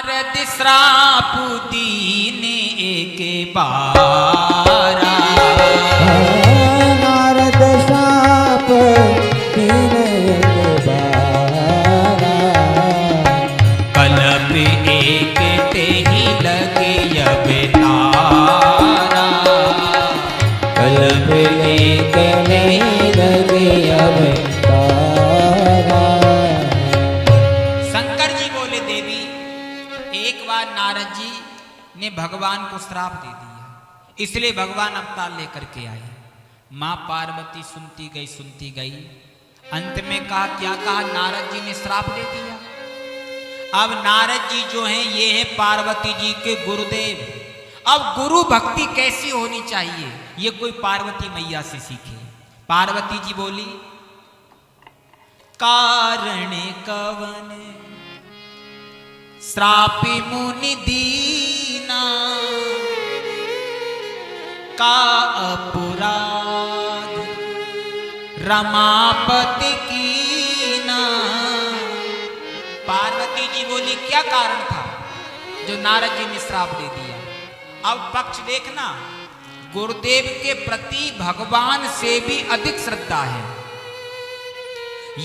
नारद श्राप दीन एक बारा, नारद श्राप दीन एक बारा, कल्प एक ते ही लगे अब तारा, कल्प एक नहीं लगे अब तारा। शंकर जी बोले देवी, एक बार नारद जी ने भगवान को श्राप दे दिया, इसलिए भगवान अवतार लेकर के आए। मां पार्वती सुनती गई, अंत में कहा, क्या कहा? नारद जी ने श्राप दे दिया। अब नारद जी जो हैं ये हैं पार्वती जी के गुरुदेव। अब गुरु भक्ति कैसी होनी चाहिए ये कोई पार्वती मैया से सीखे। पार्वती जी बोली, कारण कवन श्रापि मुनि दीना, का अपराध रमापति कीना। पार्वती जी बोली, क्या कारण था जो नारद जी ने श्राप दे दिया? अब पक्ष देखना, गुरुदेव के प्रति भगवान से भी अधिक श्रद्धा है।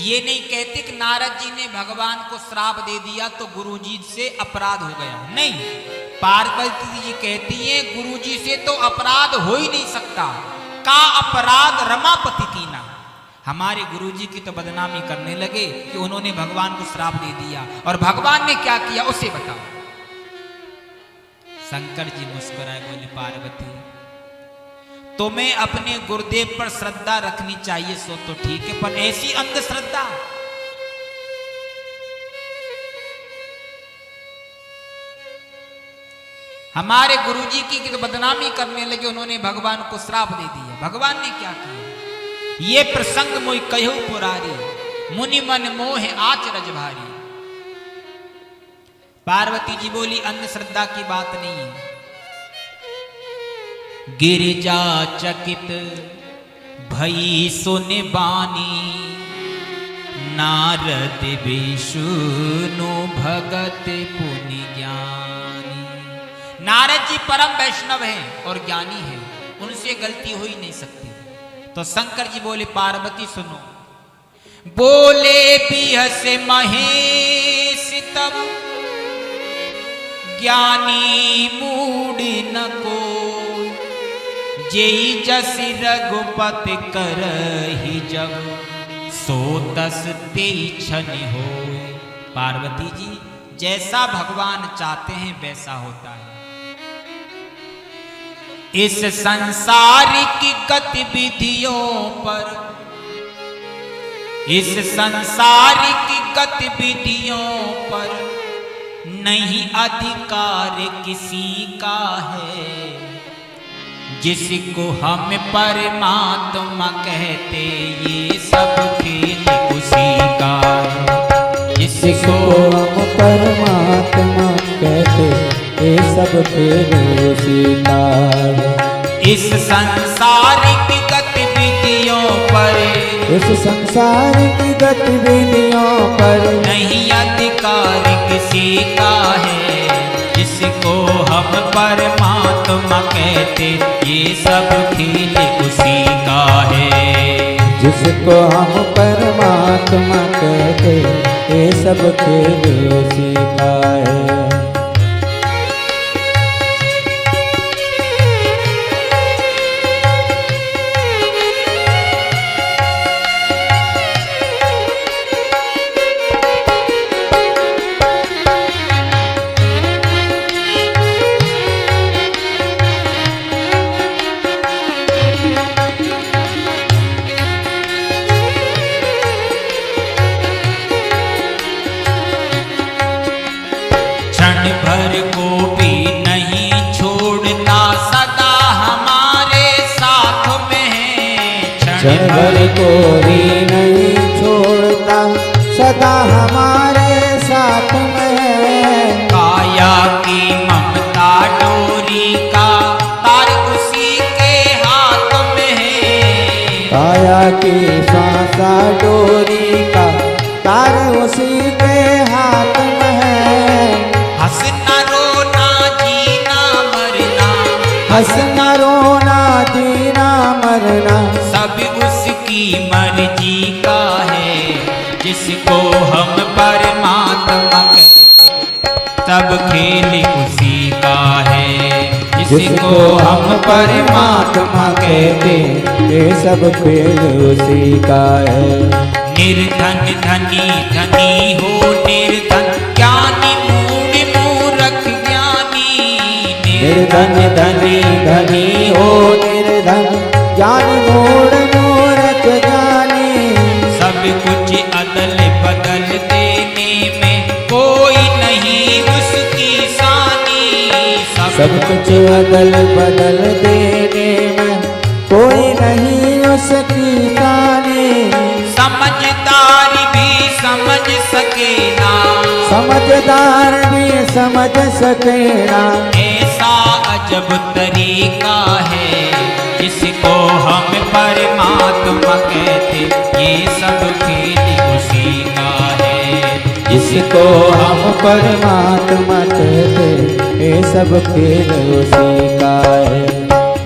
ये नहीं कहते कि नारद जी ने भगवान को श्राप दे दिया तो गुरुजी से अपराध हो गया, नहीं। पार्वती जी कहती हैं गुरुजी से तो अपराध हो ही नहीं सकता, का अपराध रमापति कीना। हमारे गुरुजी की तो बदनामी करने लगे कि उन्होंने भगवान को श्राप दे दिया, और भगवान ने क्या किया उसे बताओ। शंकर जी मुस्कुराए, बोले, पार्वती तुम्हें अपने गुरुदेव पर श्रद्धा रखनी चाहिए, सो तो ठीक है, पर ऐसी अंधश्रद्धा। हमारे गुरुजी की तो बदनामी करने लगे, उन्होंने भगवान को श्राप दे दिया। भगवान ने क्या किया? ये प्रसंग मोहि कहु पुरारी, मुनि मन मोह आचरज भारी। पार्वती जी बोली, अंधश्रद्धा की बात नहीं है। गिरिजा चकित भई सुन बानी, नारद विष्णु भगत पुनि ज्ञानी। नारद जी परम वैष्णव हैं और ज्ञानी हैं, उनसे गलती हो ही नहीं सकती। तो शंकर जी बोले, पार्वती सुनो। बोले बिहस महेश तब, ज्ञानी मूड न को, जेई जस रघुपति करहि जब, सो तस तेई छन होय। पार्वती जी, जैसा भगवान चाहते हैं वैसा होता है। इस संसारिक गतिविधियों पर, इस संसारिक गतिविधियों पर नहीं अधिकार किसी का है, जिसको हम परमात्मा कहते ये सब खेल उसी का है। जिसको हम परमात्मा कहते ये सब खेल उसी का है। इस संसारिक गतिविधियों पर, इस संसारिक गतिविधियों पर नहीं अधिकार किसी का है, जिसको हम परमात्मा कहते ये सब खेल उसी का है। जिसको हम परमात्मा कहते ये सब खेल उसी का है। भर को भी नहीं छोड़ता, सदा हमारे साथ में है। क्षण भर को भी नहीं छोड़ता, सदा हमारे साथ में है। काया की ममता डोरी का तार उसी के हाथ में है। काया की सांसा डोरी का तार उसी के हाथ में है। हंसना रोना जीना मरना, हंसना रोना जीना मरना, सब उसकी मर्जी का है, जिसको हम परमात्मा कहते, सब खेल उसी का है, जिसको हम परमात्मा कहते, ये सब खेल उसी का है। निर्धन धनी धनी हो निर्धन, ज्ञानी मूढ़ मूर्ख ज्ञानी, निर्धन धनी धनी हो निर्धन, ज्ञानी मूढ़ मूर्ख ज्ञानी, सब कुछ अदल बदल देने में कोई नहीं उसकी सानी, सब कुछ अदल बदल देने में कोई नहीं उसकी सानी, समझदार भी समझ सके ना, समझदार भी समझ सके ना, ऐसा अजब तरीका है, जिसको हम परमात्मा कहते, ये सब खेल उसी का है, जिसको हम परमात्मा कहते, ये सब खेल उसी का है।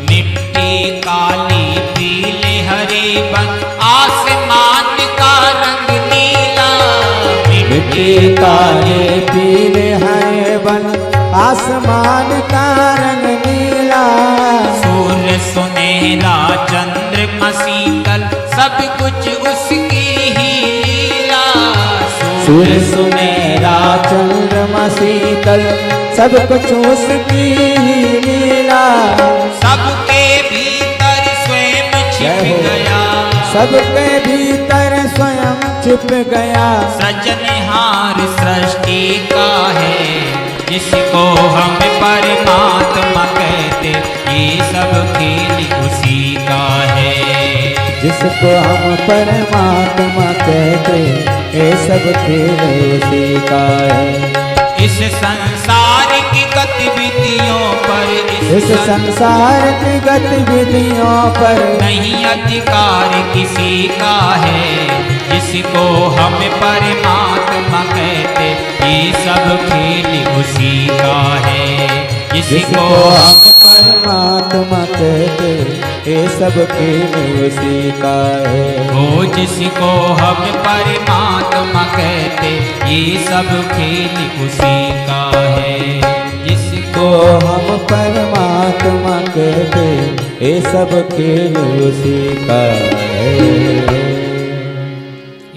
मिट्टी काली पीले हरे बन, आसमान का रंग नीला, मिट्टी काले पीले हरे बन, आसमान का रंग नीला, सूर्य सुनहरा चंद्रमा शीतल, सब कुछ उसकी ही लीला, सूर्य सुनहरा चंद्रमा शीतल, सब कुछ उसकी ही लीला, सबके भीतर स्वयं छिप गया, सबके भीतर स्वयं छिप गया, सृजनहार सृष्टि का है, जिसको हम परमात्मा कहते, ये सब खेल उसी का है, जिसको हम परमात्मा कहते, ये सब खेल उसी का है। इस संसार की गतिविधियों पर, इस संसार की गतिविधियों पर नहीं अधिकार किसी का है, जिसको हम परमात्मा कहते, ये सब खेल उसी का है, जिसको हम परमात्मा कहते, ये सब खेल उसी का है। वो जिसको हम परमात्मा कहते, ये सब खेल उसी का है, जिसको हम परमात्मा कहते, ये सब खेल उसी का है।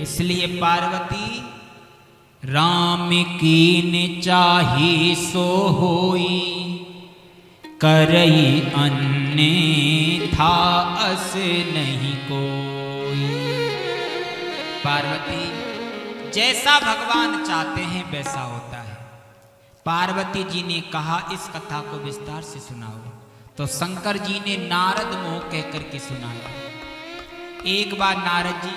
इसलिए पार्वती राम कीन चाही सो होई, करई अन्यथा अस नहीं कोई। पार्वती जैसा भगवान चाहते हैं वैसा होता है। पार्वती जी ने कहा इस कथा को विस्तार से सुनाओ, तो शंकर जी ने नारद मोह कह करके सुनाया। एक बार नारद जी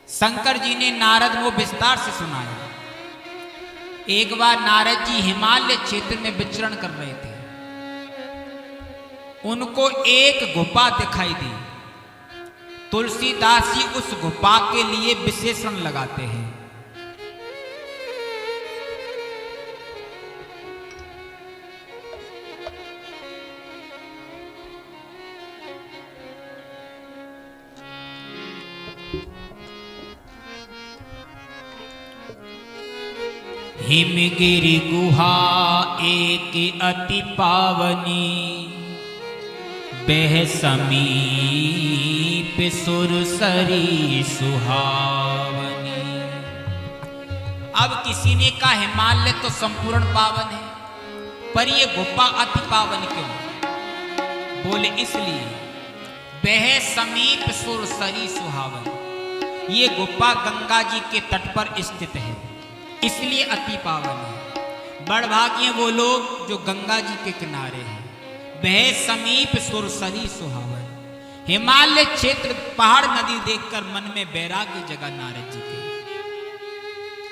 शंकर जी ने नारद को विस्तार से सुनाया। एक बार नारद जी हिमालय क्षेत्र में विचरण कर रहे थे, उनको एक गुफा दिखाई दी। तुलसीदास जी उस गुफा के लिए विशेषण लगाते हैं। हिमगिरि गुहा एक अति पावनी, बह समीप सुरसरी सुहावनी। अब किसी ने कहा हिमालय तो संपूर्ण पावन है, पर ये गुफा अति पावन क्यों? बोले इसलिए बह समीप सुरसरी सुहावन, ये गुफा गंगा जी के तट पर स्थित है, इसलिए अति पावन है। बड़भाग्य वो लोग जो गंगा जी के किनारे हैं। वह समीप सुरसरी सुहावन, हिमालय क्षेत्र पहाड़ नदी देखकर मन में वैराग्य जगा नारद जी के,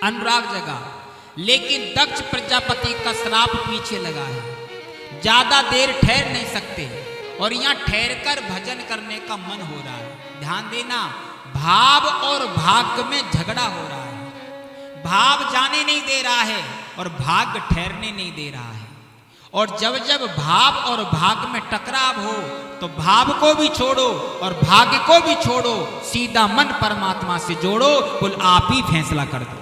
अनुराग जगा। लेकिन दक्ष प्रजापति का श्राप पीछे लगा है, ज्यादा देर ठहर नहीं सकते। और यहाँ ठहरकर भजन करने का मन हो रहा है। ध्यान देना, भाव और भाग्य में झगड़ा हो रहा है। भाव जाने नहीं दे रहा है और भाग्य ठहरने नहीं दे रहा है। और जब जब भाव और भाग्य में टकराव हो तो भाव को भी छोड़ो और भाग्य को भी छोड़ो, सीधा मन परमात्मा से जोड़ो, बोल आप ही फैसला कर दो।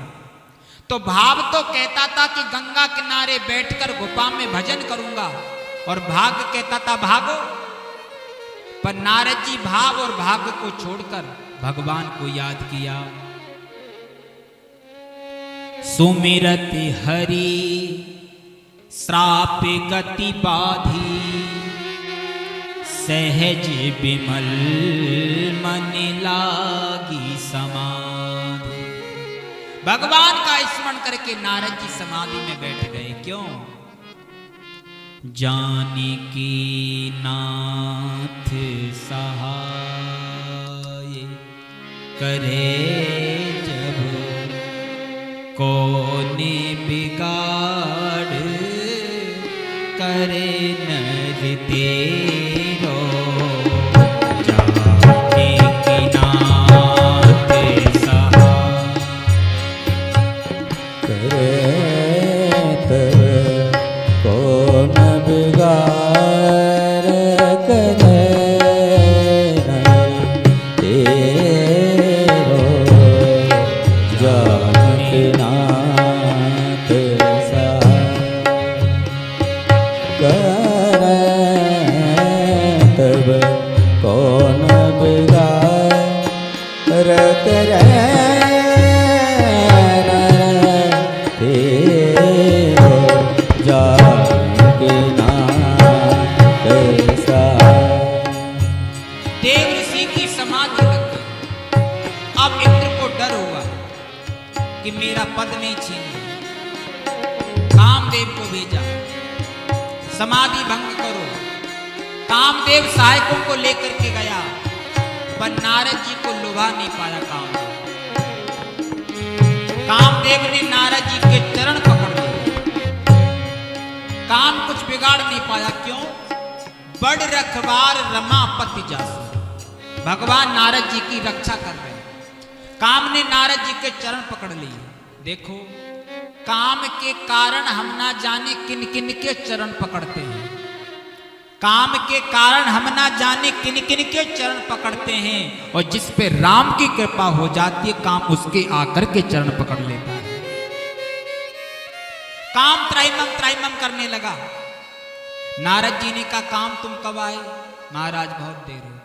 तो भाव तो कहता था कि गंगा किनारे बैठकर गुफा में भजन करूंगा, और भाग्य कहता था भागो। पर नारद जी भाव और भाग्य को छोड़कर भगवान को याद किया। सुमिरत हरि श्राप गति बाधी, सहज विमल मन लागी समाधि। भगवान का स्मरण करके नारद जी समाधि में बैठ गए। क्यों? जानकी नाथ सहाय करे जब, कोने बिगाड़ करे नर तेरो। जानकी नाथ सहाय करे तब कौन बिगाड़ करे नर तेरो। जानकी नाथ सहाय करे तब कौन बिगाड़ करे देव ऋषि की समाधि लग गई। अब इंद्र को डर हुआ कि मेरा पद नहीं छीन। कामदेव को भेजा, समाधि भंग करो। कामदेव सहायकों को लेकर के गया, पर नारद जी को लुभा नहीं पाया कामदेव। कामदेव ने नारद जी के चरण पकड़ लिए। काम कुछ बिगाड़ नहीं पाया। क्यों? बड़ रखवार रमापति जासु। भगवान नारद जी की रक्षा कर रहे हैं। काम ने नारद जी के चरण पकड़ लिए। देखो, काम के कारण हम ना जाने किन किन के चरण पकड़ते हैं। काम के कारण हम ना जाने किन किन के चरण पकड़ते हैं, और जिस पे राम की कृपा हो जाती है, काम उसके आकर के चरण पकड़ लेता है। काम त्राहिमाम त्राहिमाम करने लगा। नारद जी ने कहा, काम तुम कब आए? महाराज बहुत देर हो गई,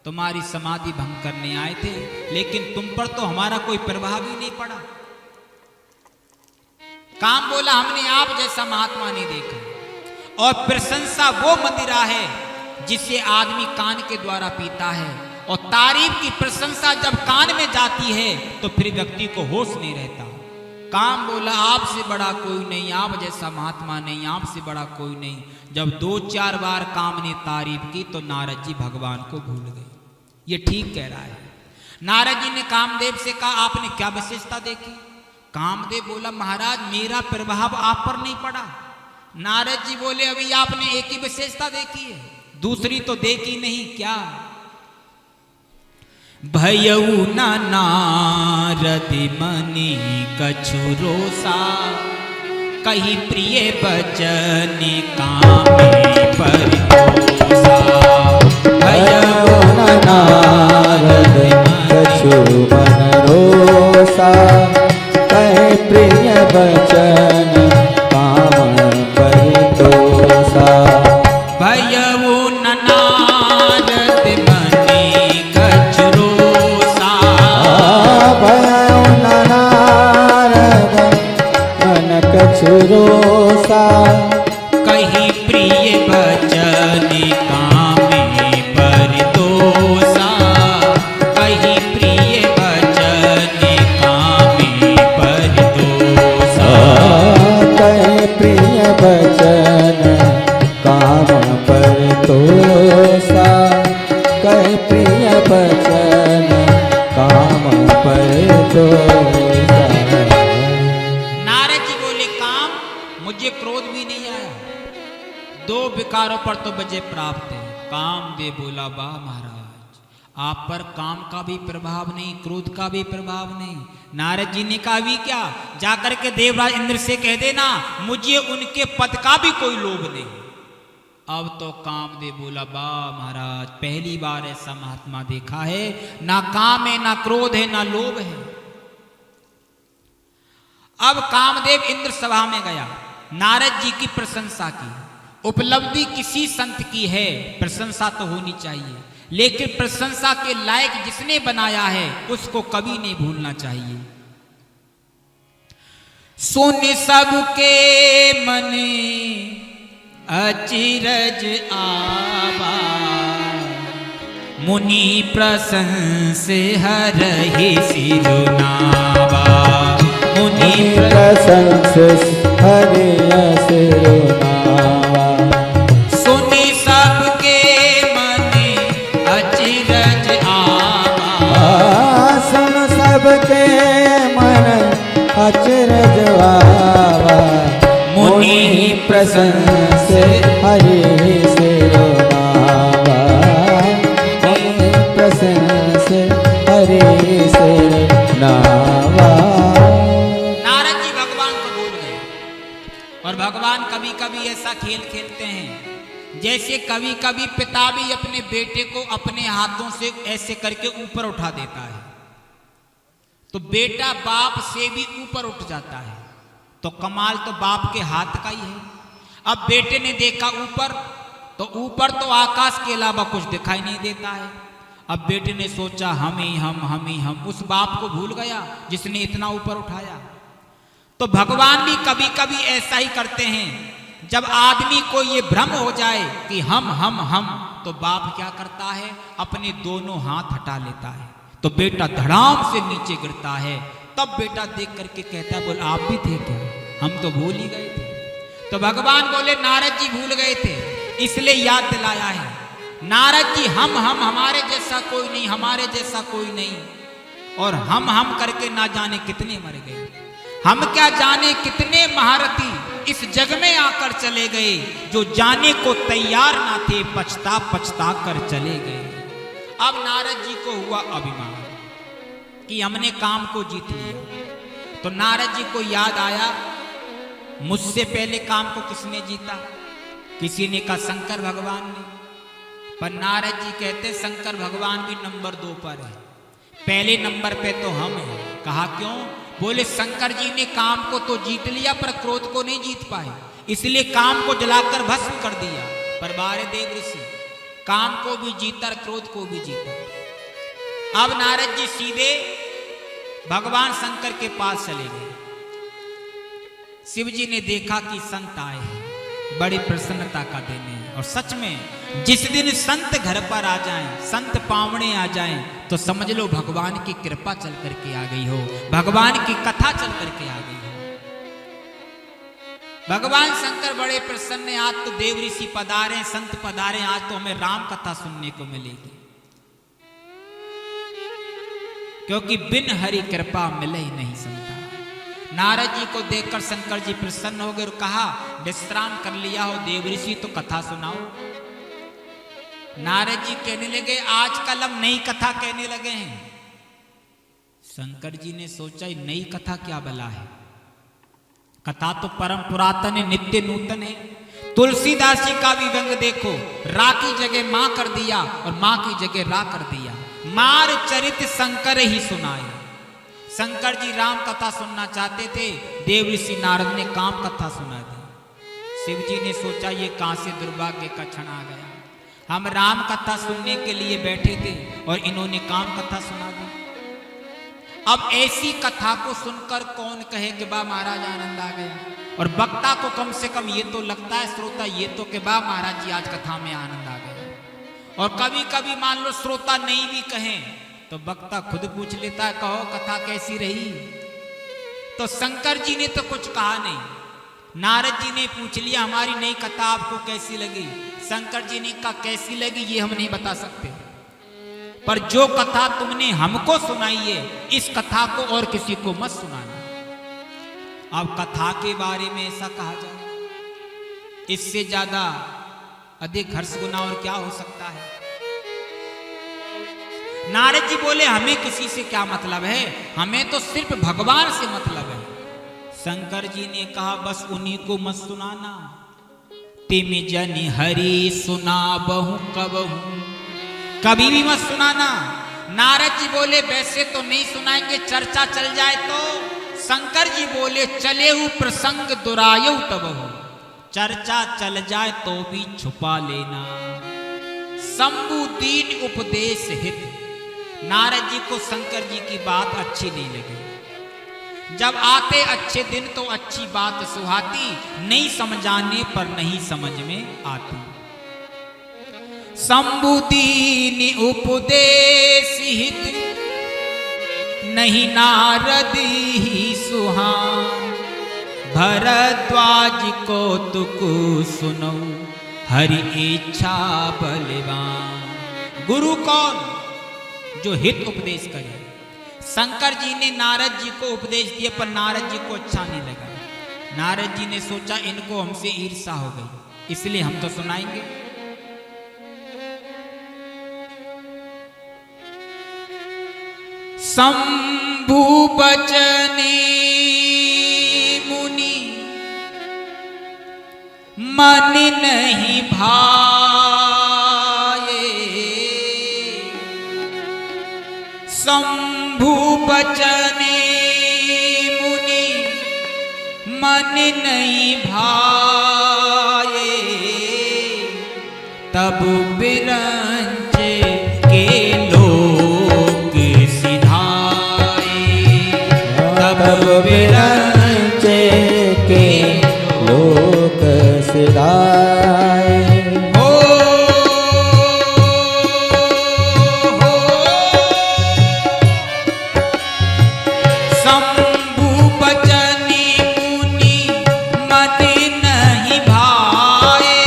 तुम्हारी समाधि भंग करने आए थे, लेकिन तुम पर तो हमारा कोई प्रभाव ही नहीं पड़ा। काम बोला, हमने आप जैसा महात्मा नहीं देखा। और प्रशंसा वो मदिरा है जिसे आदमी कान के द्वारा पीता है, और तारीफ की प्रशंसा जब कान में जाती है तो फिर व्यक्ति को होश नहीं रहता। काम बोला, आपसे बड़ा कोई नहीं, आप जैसा महात्मा नहीं, आपसे बड़ा कोई नहीं। जब 2-4 बार काम ने तारीफ की तो नारद जी भगवान को भूल गए। ये ठीक कह रहा है। नारद जी ने कामदेव से कहा, आपने क्या विशेषता देखी? कामदेव बोला, महाराज मेरा प्रभाव आप पर नहीं पड़ा। नारद जी बोले, अभी आपने एक ही विशेषता देखी है, दूसरी तो देखी नहीं। क्या? भयऊ न नारद मनि कछु रोसा, कही प्रिय बचन कामे परितोषा। भयऊ न नारद कछु मन रोसा, कहे प्रिय बचन काम परितोषा। भयऊ न नारद मनि कछु रोसा, भयऊ न नारद मन कछु रोसा, कही प्रिय बचन कामे परितोषा। कही प्रिय बचन कामे परितोषा। कहे प्रिय बचन काम परितोषा, कहे प्रिय बचन काम परितोषा। नारद जी बोले, काम मुझे क्रोध भी नहीं आया, 2 विकारों पर तो विजय प्राप्त है। कामदेव बोला वाह महाराज, आप पर काम का भी प्रभाव नहीं, क्रोध का भी प्रभाव नहीं। नारद जी ने कहा भी क्या, जाकर के देवराज इंद्र से कह देना मुझे उनके पद का भी कोई लोभ नहीं। अब तो कामदेव बोला वाह महाराज, पहली बार ऐसा महात्मा देखा है, ना काम है, ना क्रोध है, ना लोभ है। अब कामदेव इंद्र सभा में गया, नारद जी की प्रशंसा की। उपलब्धि किसी संत की है, प्रशंसा तो होनी चाहिए, लेकिन प्रशंसा के लायक जिसने बनाया है उसको कभी नहीं भूलना चाहिए। सुन सबके मने अचिरज आवा, मुनि प्रशंस हरहि सिरुनावा। मुनि प्रशंस हरहि सिरुनावा। सुनि सबके मने अचिरज आवा। सुन सबके मन अचरज आवा। मुनि प्रशंस हरहि सिरुनावा। मुनि प्रशंस हरहि सिरुनावा। नारद जी भगवान को भूल गए। और भगवान कभी कभी ऐसा खेल खेलते हैं जैसे कभी कभी पिता भी अपने बेटे को अपने हाथों से ऐसे करके ऊपर उठा देता है, तो बेटा बाप से भी ऊपर उठ जाता है। तो कमाल तो बाप के हाथ का ही है। अब बेटे ने देखा ऊपर, तो ऊपर तो आकाश के अलावा कुछ दिखाई नहीं देता है। अब बेटे ने सोचा हम ही हम, उस बाप को भूल गया जिसने इतना ऊपर उठाया। तो भगवान भी कभी कभी ऐसा ही करते हैं, जब आदमी को ये भ्रम हो जाए कि हम, तो बाप क्या करता है, अपने दोनों हाथ हटा लेता है, तो बेटा धड़ाम से नीचे गिरता है। तब बेटा देख करके कहता है बोल आप भी थे क्या, हम तो भूल ही गए थे। तो भगवान बोले नारद जी भूल गए थे इसलिए याद दिलाया है। नारद जी हम हमारे जैसा कोई नहीं, हमारे जैसा कोई नहीं। और हम करके ना जाने कितने मर गए, हम क्या जाने कितने महारथी इस जग में आकर चले गए, जो जाने को तैयार ना थे, पछता कर चले गए। अब नारद जी को हुआ अभिमान कि हमने काम को जीत लिया। तो नारद जी को याद आया मुझसे पहले काम को किसने जीता। किसी ने कहा शंकर भगवान ने, पर नारद जी कहते शंकर भगवान भी नंबर 2 पर है, पहले नंबर पे तो हम हैं। कहा क्यों, बोले शंकर जी ने काम को तो जीत लिया पर क्रोध को नहीं जीत पाए, इसलिए काम को जलाकर भस्म कर दिया। पर बारे देव ऋषि काम को भी जीता, क्रोध को भी जीता। अब नारद जी सीधे भगवान शंकर के पास चले गए। शिव जी ने देखा कि संत आए हैं, बड़ी प्रसन्नता का दिन है। और सच में जिस दिन संत घर पर आ जाएं, संत पावने आ जाएं, तो समझ लो भगवान की कृपा चल करके आ गई हो, भगवान की कथा चल करके आ गई हो। भगवान शंकर बड़े प्रसन्न हैं, आज तो देव ऋषि पधारे, संत पधारे, आज तो हमें राम कथा सुनने को मिलेगी, क्योंकि बिन हरि कृपा मिले ही नहीं संता। नारद जी को देखकर शंकर जी प्रसन्न हो गए और कहा विश्राम कर लिया हो देव ऋषि, तो कथा सुनाओ। नारद जी कहने लगे आजकल हम नई कथा कहने लगे हैं। शंकर जी ने सोचा नई कथा क्या भला है, कथा तो परम पुरातन है, नित्य नूतन है। तुलसीदास जी का भी व्यंग देखो, रा की जगह मां कर दिया और मां की जगह रा कर दिया। मार चरित शंकर ही सुनाए। शंकर जी राम कथा सुनना चाहते थे, देव ऋषि नारद ने काम कथा सुना दी। शिव जी ने सोचा ये कहां से दुर्भाग्य का क्षण आ गया, हम राम कथा सुनने के लिए बैठे थे और इन्होंने काम कथा सुना दी। अब ऐसी कथा को सुनकर कौन कहे कि बा महाराज आनंद आ गया, और वक्ता को कम से कम ये तो लगता है, श्रोता ये तो कि बा महाराज जी आज कथा में आनंद आ गया। और कभी कभी मान लो श्रोता नहीं भी कहें तो वक्ता खुद पूछ लेता है कहो कथा कैसी रही। तो शंकर जी ने तो कुछ कहा नहीं, नारद जी ने पूछ लिया हमारी नई कथा आपको कैसी लगी। शंकर जी ने कहा कैसी लगी ये हम नहीं बता सकते, पर जो कथा तुमने हमको सुनाई है इस कथा को और किसी को मत सुनाना। अब कथा के बारे में ऐसा कहा जाए, इससे ज्यादा अधिक हर्ष गुना और क्या हो सकता है। नारद जी बोले हमें किसी से क्या मतलब है, हमें तो सिर्फ भगवान से मतलब है। शंकर जी ने कहा बस उन्हीं को मत सुनाना, तिम जन हरि सुना बहु कबहू, कभी भी मत सुनाना। नारद जी बोले वैसे तो नहीं सुनाएंगे, चर्चा चल जाए तो। शंकर जी बोले चले हु प्रसंग दुरायु तबहु, चर्चा चल जाए तो भी छुपा लेना। शंभु दीन उपदेश हित, नारद जी को शंकर जी की बात अच्छी नहीं लगी। जब आते अच्छे दिन तो अच्छी बात सुहाती, नहीं समझाने पर नहीं समझ में आती। शंभु दीन उपदेश हित, नहीं नारद ही सुहान। भरद्वाज को तुकु सुनो, हरि इच्छा बलवान। गुरु कौन? जो हित उपदेश करे। शंकर जी ने नारद जी को उपदेश दिए पर नारद जी को अच्छा नहीं लगा। नारद जी ने सोचा इनको हमसे ईर्ष्या हो गई, इसलिए हम तो सुनाएंगे। शंभु बचने मुनि मन नहीं भाए, शंभु बचने मुनि मन नहीं भाए। तब बिरंज के लोग सिधाए, तब बिरंज के लोक सिधाए। शंभु बचनी मुनि मन नहीं भाए,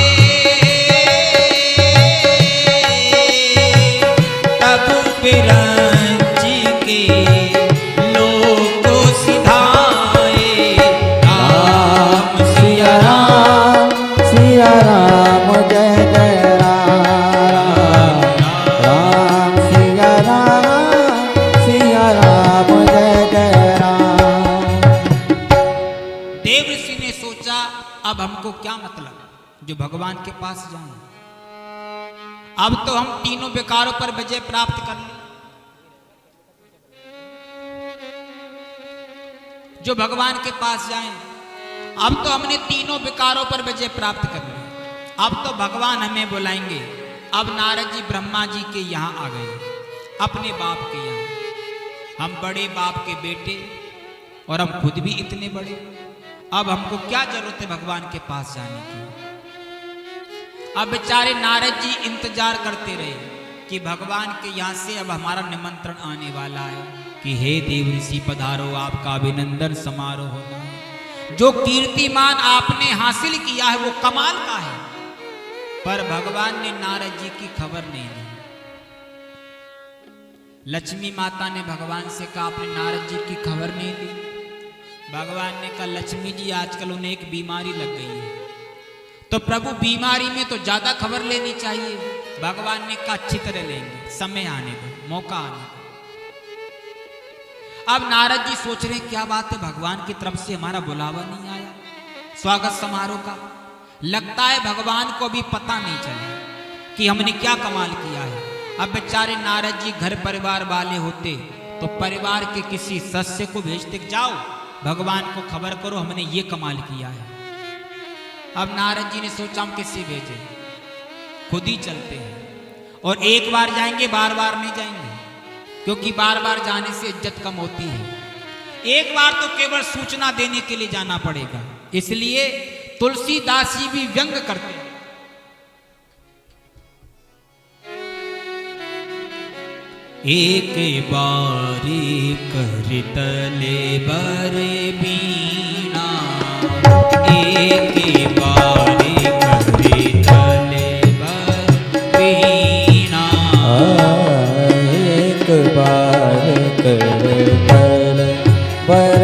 तब बिरंज के लोक सिधाए। राम सिया राम सिया राम जय जय राम, राम सिया राम जय जय राम। देवऋषि ने सोचा अब हमको क्या मतलब जो भगवान के पास जाएं। अब तो हम तीनों विकारों पर विजय प्राप्त कर लें। जो भगवान के पास जाएं, अब तो हमने तीनों विकारों पर विजय प्राप्त कर ली। अब तो भगवान हमें बुलाएंगे। अब नारद जी ब्रह्मा जी के यहाँ आ गए, अपने बाप के यहाँ। हम बड़े बाप के बेटे और हम खुद भी इतने बड़े, अब हमको क्या जरूरत है भगवान के पास जाने की। अब बेचारे नारद जी इंतजार करते रहे कि भगवान के यहाँ से अब हमारा निमंत्रण आने वाला है कि हे देवऋषि पधारो, आपका अभिनंदन समारोह होना है। जो कीर्तिमान आपने हासिल किया है वो कमाल का है। पर भगवान ने नारद जी की खबर नहीं ली। लक्ष्मी माता ने भगवान से कहा आपने नारद जी की खबर नहीं ली। भगवान ने कहा लक्ष्मी जी आजकल उन्हें एक बीमारी लग गई है, तो प्रभु बीमारी में तो ज्यादा खबर लेनी चाहिए। भगवान ने कहा अच्छी तरह लेंगे, समय आने दो, मौका आने दो। अब नारद जी सोच रहे क्या बात है, भगवान की तरफ से हमारा बुलावा नहीं आया स्वागत समारोह का। लगता है भगवान को भी पता नहीं चला कि हमने क्या कमाल किया है। अब बेचारे नारद जी घर परिवार वाले होते तो परिवार के किसी सदस्य को भेजते, जाओ भगवान को खबर करो हमने ये कमाल किया है। अब नारद जी ने सोचा हम किससे भेजे, खुद ही चलते हैं। और एक बार जाएंगे, बार बार नहीं जाएंगे, क्योंकि बार बार जाने से इज्जत कम होती है। एक बार तो केवल सूचना देने के लिए जाना पड़ेगा। इसलिए तुलसीदास जी भी व्यंग करते हैं। एक बारी करतले बर बीना, एक बारी करतले बर बीना, एक बार करतल बर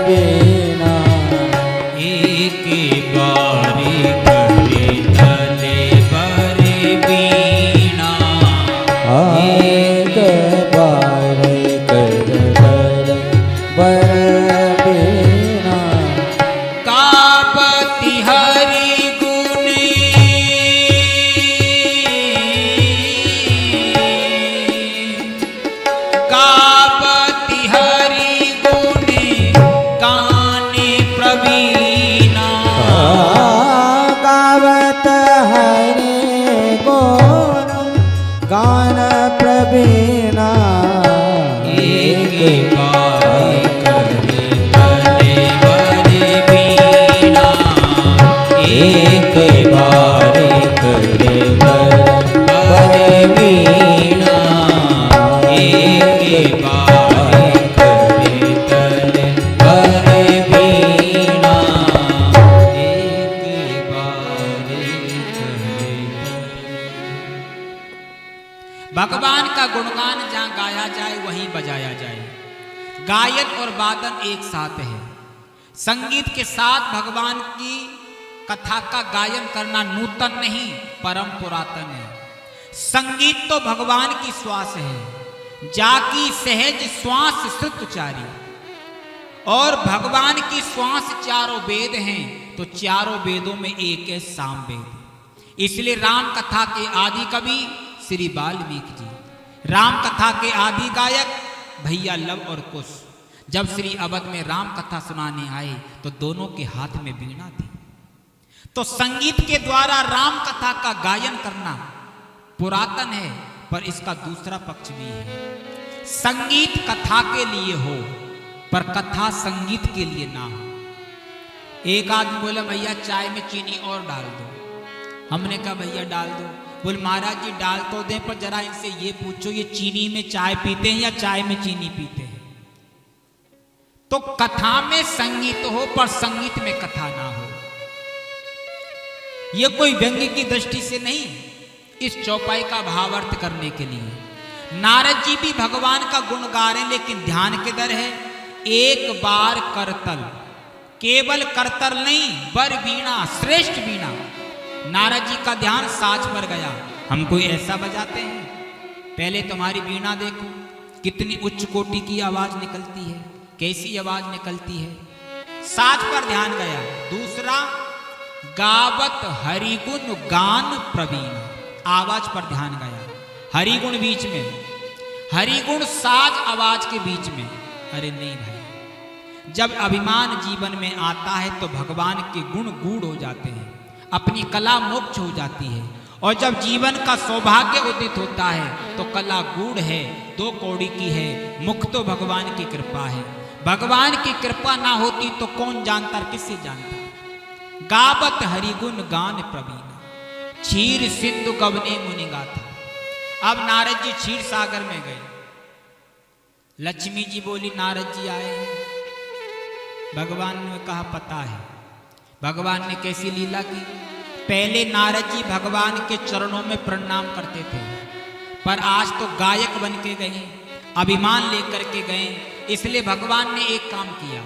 बीना, एक बारी करतले बर बार कर बर बीना गावति हरि गुणी गावति हरि गुणी गाने प्रवीणा गावत हरे गुण गान प्रवीणा एक बार करे भले भले बीना एक बार करे भले बीना एक बार करे तले भले बीना एक बार करे। भगवान का गुणगान जहाँ गाया जाए वहीं बजाया जाए। गायन और वादन एक साथ है। संगीत के साथ भगवान की कथा का गायन करना नूतन नहीं परम पुरातन है। संगीत तो भगवान की श्वास है, जाकी सहज श्वास श्रुत उचारी। और भगवान की श्वास चारों वेद हैं, तो चारों वेदों में एक है सामवेद। इसलिए राम कथा के आदि कवि श्री वाल्मीकि जी, राम कथा के आदि गायक भैया लव और कुश। जब श्री अवध में राम कथा सुनाने आए तो दोनों के हाथ में वीणा थी। तो संगीत के द्वारा राम कथा का गायन करना पुरातन है, पर इसका दूसरा पक्ष भी है। संगीत कथा के लिए हो, पर कथा संगीत के लिए ना हो। एक आदमी बोला भैया चाय में चीनी और डाल दो। हमने कहा भैया डाल दो। बोल महाराज जी डाल तो दें, पर जरा इनसे ये पूछो ये चीनी में चाय पीते हैं या चाय में चीनी पीते हैं। तो कथा में संगीत हो, पर संगीत में कथा ना हो। ये कोई व्यंग्य की दृष्टि से नहीं, इस चौपाई का भावार्थ करने के लिए। नारद जी भी भगवान का गुण गा रहे हैं, लेकिन ध्यान किधर है? एक बार करतल, केवल करतल नहीं बर वीणा, श्रेष्ठ वीणा। नारद जी का ध्यान साज पर गया। हम कोई ऐसा बजाते हैं? पहले तुम्हारी वीणा देखो, कितनी उच्च कोटि की आवाज निकलती है, कैसी आवाज निकलती है। साज पर ध्यान गया। दूसरा, गावत हरिगुण गान प्रवीण, आवाज पर ध्यान गया। हरिगुण बीच में, हरिगुण साज आवाज के बीच में। अरे नहीं भाई, जब अभिमान जीवन में आता है तो भगवान के गुण गूढ़ हो जाते हैं, अपनी कला मोक्ष हो जाती है। और जब जीवन का सौभाग्य उदित होता है तो कला गूढ़ है, दो कौड़ी की है, मुख तो भगवान की कृपा है। भगवान की कृपा ना होती तो कौन जानता, किससे जानता। गावत हरिगुण गान प्रवीण, क्षीर सिंधु गवने मुनि गाथा। अब नारद जी क्षीर सागर में गए। लक्ष्मी जी बोली नारद जी आए हैं। भगवान ने कहा पता है। भगवान ने कैसी लीला की? पहले नारद जी भगवान के चरणों में प्रणाम करते थे, पर आज तो गायक बन के गए, अभिमान लेकर के गए। इसलिए भगवान ने एक काम किया।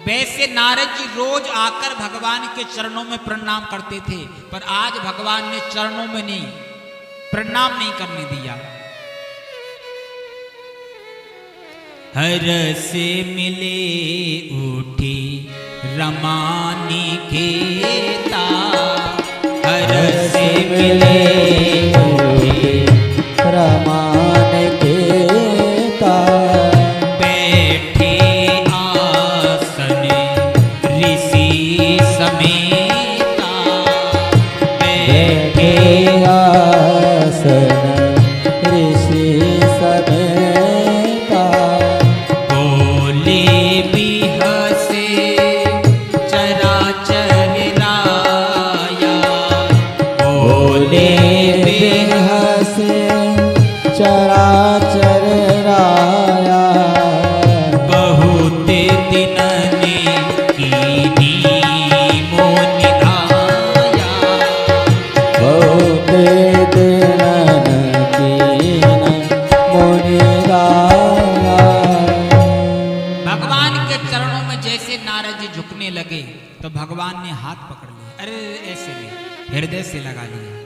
वैसे नारद जी रोज आकर भगवान के चरणों में प्रणाम करते थे, पर आज भगवान ने चरणों में नहीं, प्रणाम नहीं करने दिया। हर से मिले उठी रमानी खेता, हर से मिले रमान केता। बैठे आसन ऋषि समेता, बैठे आसन ऋषि समेता। बोले बिहसे चराचर राया, बोले बेहसे चराचर राया। बहुत दिनने कीनी मोनि आया, बहुत दिनन कीन मुनि गाया। भगवान के चरणों में जैसे नारद जी झुकने लगे तो भगवान ने हाथ पकड़ लिया। अरे ऐसे नहीं, हृदय से लगा लिया।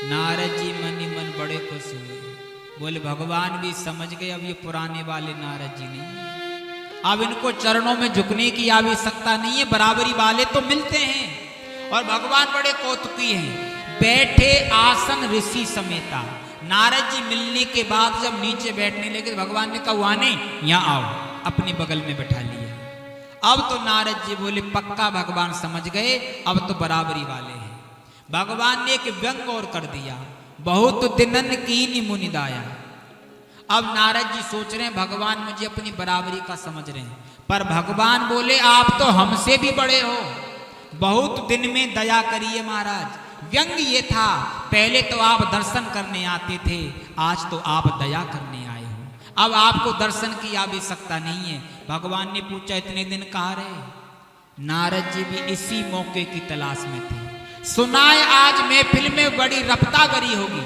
नारद जी मन ही मन बड़े खुश हुए। बोले भगवान भी समझ गए अब ये पुराने वाले नारद जी नहीं, अब इनको चरणों में झुकने की आवश्यकता नहीं है, बराबरी वाले तो मिलते हैं। और भगवान बड़े कौतुकी हैं, बैठे आसन ऋषि समेता। नारद जी मिलने के बाद जब नीचे बैठने लगे तो भगवान ने कहा वाने यहाँ आओ, अपने बगल में बैठा लिया। अब तो नारद जी बोले पक्का भगवान समझ गए, अब तो बराबरी वाले हैं। भगवान ने एक व्यंग और कर दिया, बहुत दिनन कीनी मुनिदाया। अब नारद जी सोच रहे हैं भगवान मुझे अपनी बराबरी का समझ रहे हैं, पर भगवान बोले आप तो हमसे भी बड़े हो, बहुत दिन में दया करिए महाराज। व्यंग ये था, पहले तो आप दर्शन करने आते थे, आज तो आप दया करने आए हो, अब आपको दर्शन की आवश्यकता नहीं है। भगवान ने पूछा इतने दिन कहाँ रहे? नारद जी भी इसी मौके की तलाश में थे। सुनाए आज महफिल में बड़ी रफ्ता गरी होगी,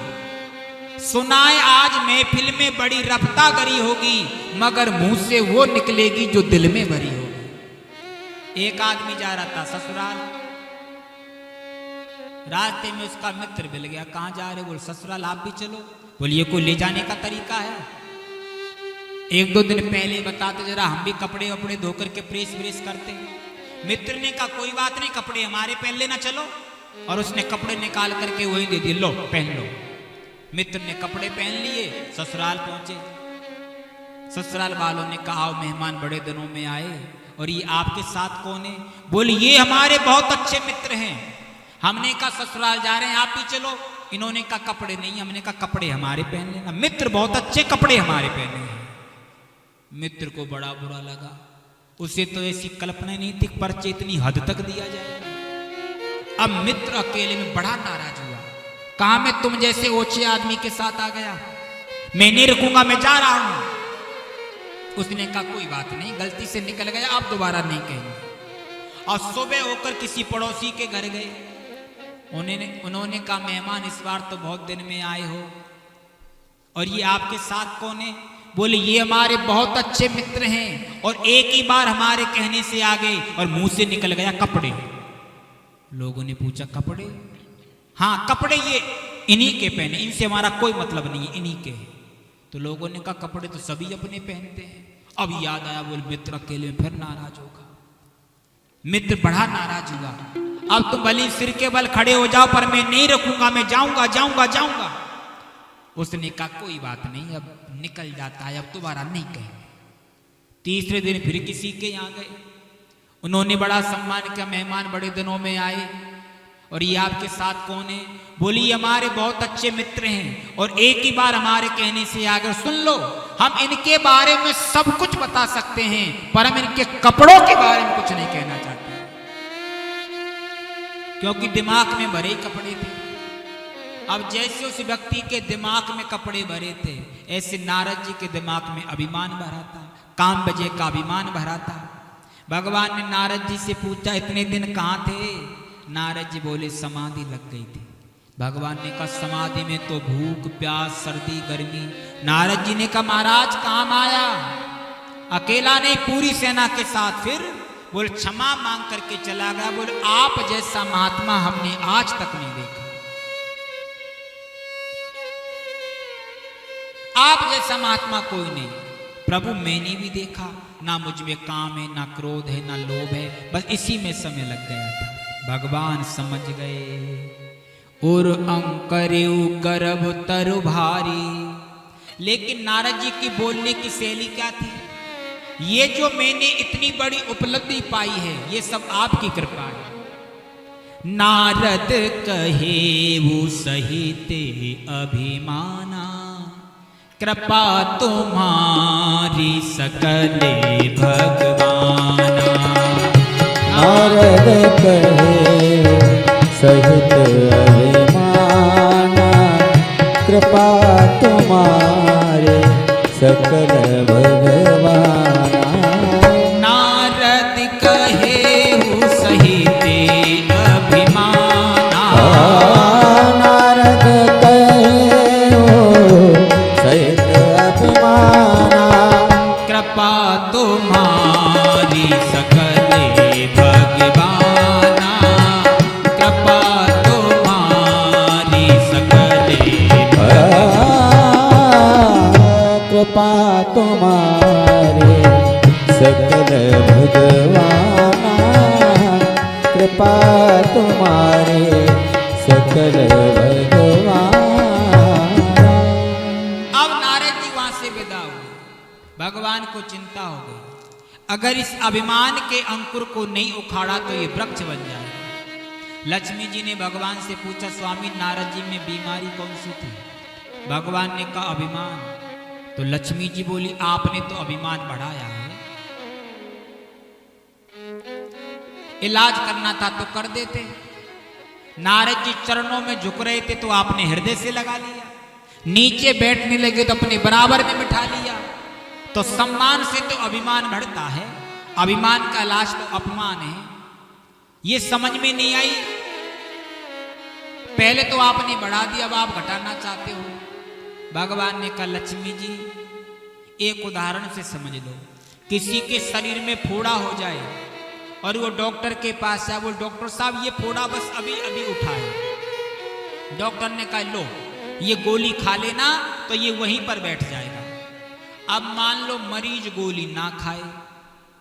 सुनाए आज महफिल में बड़ी रफ्ता गरी होगी, मगर मुंह से वो निकलेगी जो दिल में भरी होगी। एक आदमी जा रहा था ससुराल, रास्ते में उसका मित्र मिल गया, कहाँ जा रहे? बोल ससुराल आप भी चलो। बोलिए कोई ले जाने का तरीका है? एक दो दिन पहले बताते जरा हम भी कपड़े वपड़े धोकर के प्रेस व्रेस करते। मित्र ने कहा कोई बात नहीं, कपड़े हमारे पहन लेना चलो, और उसने कपड़े निकाल करके वही दे दिए, लो पहन लो। मित्र ने कपड़े पहन लिए, ससुराल पहुंचे। ससुराल वालों ने कहा आओ मेहमान बड़े दिनों में आए, और ये आपके साथ कौन है? बोले ये हमारे बहुत अच्छे मित्र हैं। हमने कहा ससुराल जा रहे हैं आप भी चलो, इन्होंने कहा कपड़े नहीं, हमने कहा कपड़े हमारे पहन लेना। मित्र बहुत अच्छे, कपड़े हमारे पहने हैं। मित्र को बड़ा बुरा लगा, उसे तो ऐसी कल्पना नहीं थी पर्चे इतनी हद तक दिया जाए। अब मित्र अकेले में बड़ा नाराज हुआ, कहा मैं तुम जैसे ओछे आदमी के साथ आ गया, मैं नहीं रुकूंगा, मैं जा रहा हूं। उसने कहा कोई बात नहीं, गलती से निकल गया, आप दोबारा नहीं कहेंगे। और सुबह होकर किसी पड़ोसी के घर गए, उन्होंने कहा मेहमान इस बार तो बहुत दिन में आए हो, और ये आपके साथ कौन है? बोले ये हमारे बहुत अच्छे मित्र हैं, और एक ही बार हमारे कहने से आ गए और मुंह से निकल गया कपड़े। लोगों ने पूछा कपड़े? हाँ कपड़े ये इन्हीं के पहने, इनसे हमारा कोई मतलब नहीं है, इन्हीं के। तो लोगों ने कहा कपड़े तो सभी अपने पहनते हैं। अब याद आया, बोले मित्र अकेले में फिर नाराज होगा। मित्र बड़ा नाराज हुआ, अब तुम भले सिर के बल खड़े हो जाओ पर मैं नहीं रखूंगा, मैं जाऊंगा जाऊंगा जाऊंगा। उसने कहा कोई बात नहीं, अब निकल जाता है, अब दोबारा नहीं कहेंगे। तीसरे दिन फिर किसी के यहाँ गए, उन्होंने बड़ा सम्मान किया, मेहमान बड़े दिनों में आए, और ये आपके साथ कौन है? बोली हमारे बहुत अच्छे मित्र हैं, और एक ही बार हमारे कहने से आकर सुन लो, हम इनके बारे में सब कुछ बता सकते हैं, पर हम इनके कपड़ों के बारे में कुछ नहीं कहना चाहते, क्योंकि दिमाग में भरे कपड़े थे। अब जैसे उस व्यक्ति के दिमाग में कपड़े भरे थे, ऐसे नारद जी के दिमाग में अभिमान भरा था, काम बजे का अभिमान भरा था। भगवान ने नारद जी से पूछा इतने दिन कहाँ थे? नारद जी बोले समाधि लग गई थी। भगवान ने कहा समाधि में तो भूख प्यास सर्दी गर्मी। नारद जी ने कहा महाराज काम आया, अकेला नहीं पूरी सेना के साथ। फिर बोले क्षमा मांग करके चला गया। बोले आप जैसा महात्मा हमने आज तक नहीं देखा, आप जैसा महात्मा कोई नहीं। प्रभु मैंने भी देखा, ना मुझ में काम है, ना क्रोध है, ना लोभ है, बस इसी में समय लग गया था। भगवान समझ गए। और अंकरेउ गर्भ तरु भारी। लेकिन नारद जी की बोलने की शैली क्या थी? ये जो मैंने इतनी बड़ी उपलब्धि पाई है, ये सब आपकी कृपा है। नारद कहे वो सहिते अभिमाना, कृपा तुम्हारी सकले भगवाना। नारद कहे सहित अभिमाना, कृपा तुम्हारे सकल भगवाना। नारद कहे वो सहित अभिमाना, नारद कहे वो सहित अभिमाना, कृपा तुम्हारी सकले भगवाना, कृपा तुम्हारी सकले भगवाना। तुम्हारे सकल भगवाना कृपा तुम्हारे सकल भगवाना। अब नारद जी वहां से विदा हुए। भगवान को चिंता हो गई, अगर इस अभिमान के अंकुर को नहीं उखाड़ा तो ये वृक्ष बन जाएगा। लक्ष्मी जी ने भगवान से पूछा, स्वामी नारद जी में बीमारी कौन सी थी? भगवान ने कहा अभिमान। तो लक्ष्मी जी बोली, आपने तो अभिमान बढ़ाया है, इलाज करना था तो कर देते। नारद जी चरणों में झुक रहे थे तो आपने हृदय से लगा लिया, नीचे बैठने लगे तो अपने बराबर में बिठा लिया। तो सम्मान से तो अभिमान बढ़ता है, अभिमान का इलाज तो अपमान है। ये समझ में नहीं आई, पहले तो आपने बढ़ा दिया, अब आप घटाना चाहते हो। भगवान ने कहा, लक्ष्मी जी एक उदाहरण से समझ लो, किसी के शरीर में फोड़ा हो जाए और वो डॉक्टर के पास आए, वो डॉक्टर साहब ये फोड़ा बस अभी अभी उठाए। डॉक्टर ने कहा लो ये गोली खा लेना तो ये वहीं पर बैठ जाएगा। अब मान लो मरीज गोली ना खाए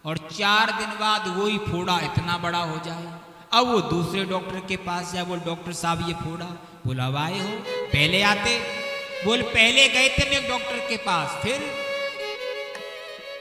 और 4 दिन बाद वही फोड़ा इतना बड़ा हो जाए। अब वो दूसरे डॉक्टर के पास जाए, बोल डॉक्टर साहब ये फोड़ा। बोला अब आए हो, पहले आते। बोल पहले गए थे मैं डॉक्टर के पास, फिर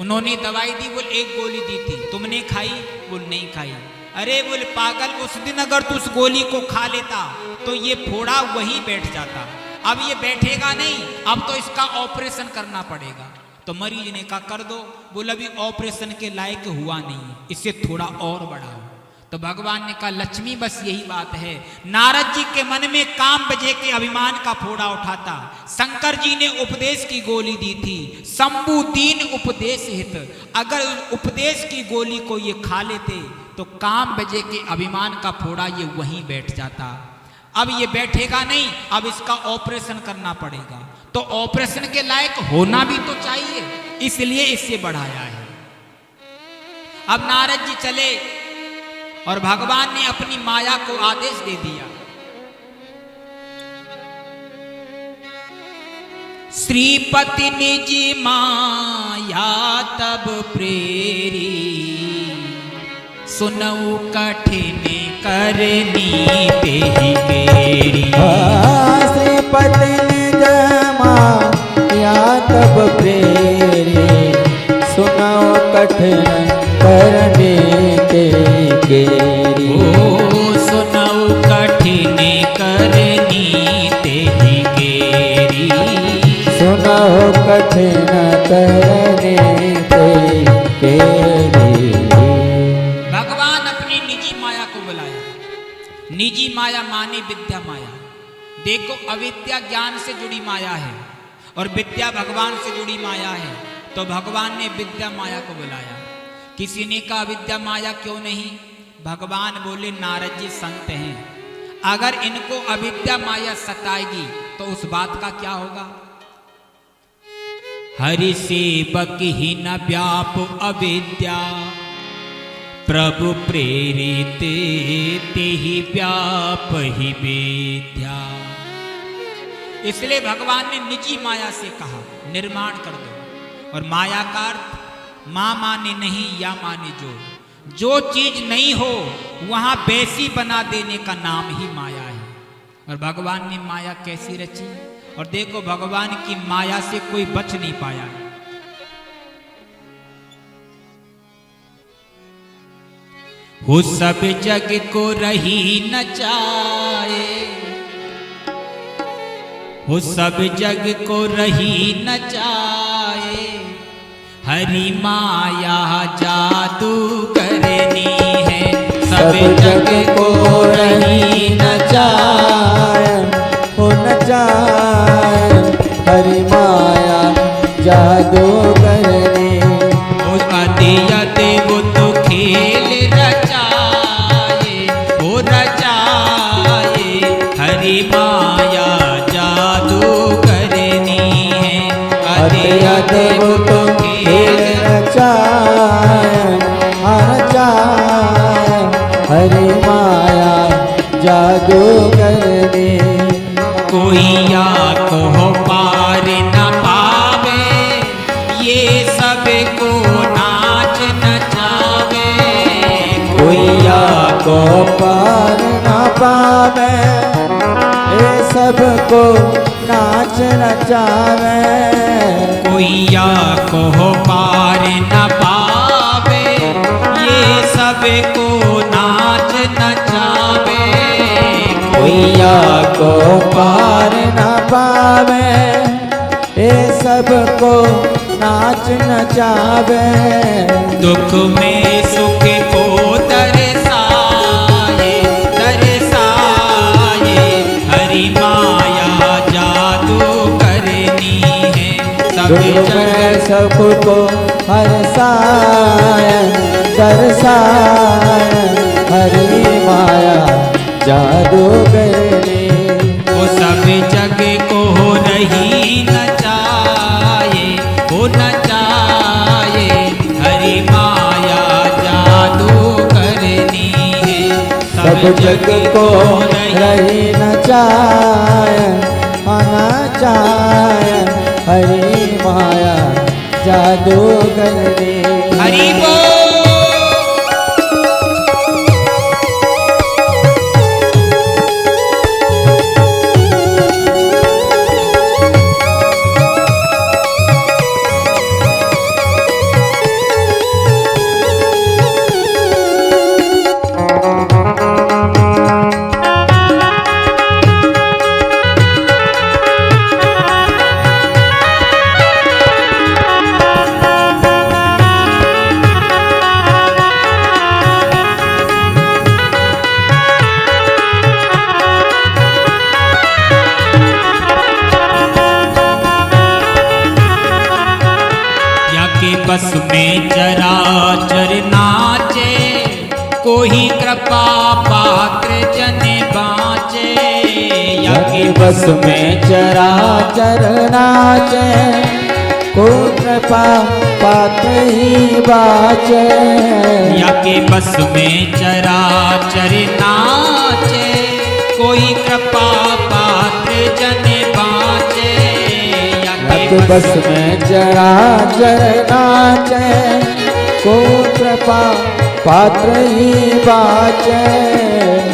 उन्होंने दवाई दी, बोल एक गोली दी थी, तुमने खाई? बोल नहीं खाई। अरे बोल पागल, उस दिन अगर तू उस गोली को खा लेता तो ये फोड़ा वहीं बैठ जाता, अब ये बैठेगा नहीं, अब तो इसका ऑपरेशन करना पड़ेगा। तो मरीज ने कहा कर दो। बोला अभी ऑपरेशन के लायक हुआ नहीं, इससे थोड़ा और बढ़ाओ। तो भगवान ने कहा लक्ष्मी बस यही बात है, नारद जी के मन में काम बजे के अभिमान का फोड़ा उठाता। शंकर जी ने उपदेश की गोली दी थी, शंभु दीन उपदेश हित, अगर उपदेश की गोली को ये खा लेते तो काम बजे के अभिमान का फोड़ा ये वहीं बैठ जाता। अब ये बैठेगा नहीं, अब इसका ऑपरेशन करना पड़ेगा, तो ऑपरेशन के लायक होना भी तो चाहिए, इसलिए इससे बढ़ाया है। अब नारद जी चले और भगवान ने अपनी माया को आदेश दे दिया, श्रीपति निजी माया तब प्रेरी, सुनऊ कठिन करनी तेहि केरी। श्रीपति निज माया तब प्रेरी, सुनऊ कठिन करने तेहि केरी। ओ सुनऊ कठिन करनी तेहि केरी, सुनऊ कठिन करने तेहि केरी। भगवान अपनी निजी माया को बुलाया। निजी माया माने विद्या माया। देखो अविद्या ज्ञान से जुड़ी माया है और विद्या भगवान से जुड़ी माया है, तो भगवान ने विद्या माया को बुलाया। किसी ने कहा विद्या माया क्यों नहीं? भगवान बोले नारद जी संत हैं, अगर इनको अविद्या माया सताएगी तो उस बात का क्या होगा? हरि सेवक ही न व्याप अविद्या, प्रभु प्रेरित तेहि व्याप ही विद्या। इसलिए भगवान ने निजी माया से कहा निर्माण कर दो, और माया का अर्थ मां माने नहीं या माने जो चीज नहीं हो वहां वैसी बना देने का नाम ही माया है। और भगवान ने माया कैसी रची, और देखो भगवान की माया से कोई बच नहीं पाया। हो सब जग को रही न जाए, हो सब जग को रही न जाए, हरि माया जादू करनी है। सब जग को रही न जाए, हो न जाए, हरि माया जादू करनी। अति अति वो तो खेल रचाए, वो रचाए, हरि माया जादू करनी है। अति अति वो तो खेल रचाए, हरि माया जादू करनी। कोई या कहो पार न पावे, ये ये सबको नाच नचावे। कोइया को पार न पावे, ये सबको नाच नचावे। कोइया को पार न पावे, ये सबको नाच नचावे। कोइया को पार न पावे, ये सबको नाच नचावे। दुख में सुख को दर्शाए, दर्शाए, हरि माया जादू करनी है। सब दुख में सबको हर्षाय दर्शाय, हरि माया जादू करनी। वो सब जग को रही नचाए, वो नचाए, हरि माया जादू करनी है। सब जग को रही नचाय नचाय, हरि माया जादू करनी। हरि बोल। बस में चराचर नाचे, कोई कृपा पात्र जन बाँचे। यज्ञ बस में चराचर नाचे, को कृपा पात्र ही बाचे। यज्ञ बस में चराचर नाचे, कोई कृपा पात्र जन बाँचे। यज्ञ बस में चराचर नाचे, को कृपा पात्र ही बाचे।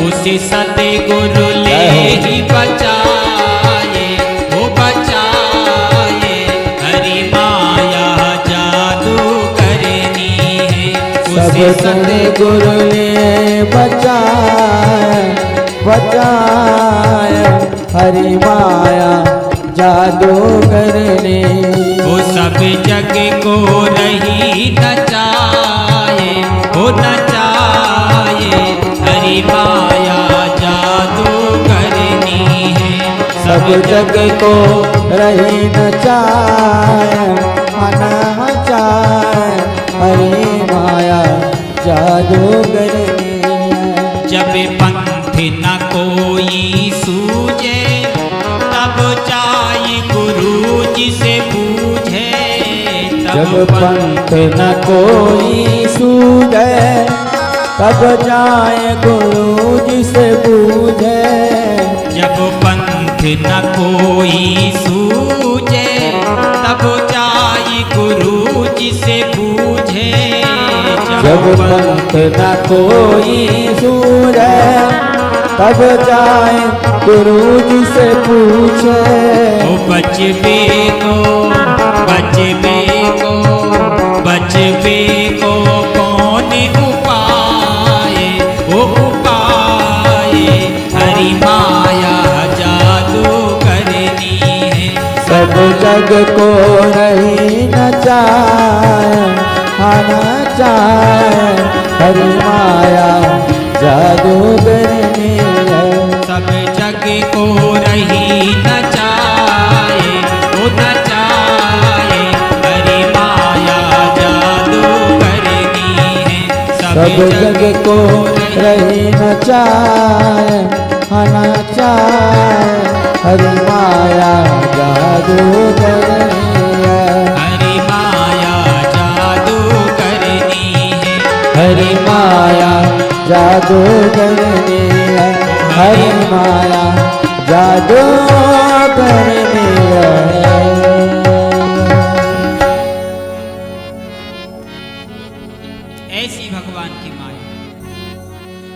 उसी सतगुरु ले ही बचाए, वो बचाए, हरि माया जादू करनी है। उसी सतगुरु ने बचाए बचाए, हरि माया जादू करने। वो सब जग को रही नचाए, वो नचाए, हरि माया जादू करनी है। सब जग को रही नचाए नचाए, हरि माया जादू करनी है। जब पंथ न कोई सूझे, तब चाहे गुरु जी से पूछे। जब पंथ न कोई सूझे, तब जाए गुरु जी से पूछे। जब पंथ न कोई सूझे, तब जाए गुरु जी से पूछे। जब पंथ न कोई सूझे, तब जाए गुरु जी से पूछे। ओ बचबे को, बचबे को, बचबे को कौन उपाय, वो उपाय, हरि माया जादू करनी है। सब जग को रही नचाए नचाए, हरि माया जादू करनी है। सब जग को रही नचाए, वो नचाए, हरि माया जादू करनी है। सब जग को रही नचाए नचाए, हरि माया जादू करनी है। हरि माया जादू करनी है। हरि माया जादू करनी है। हरि माया जादू करनी है। ऐसी भगवान की माया।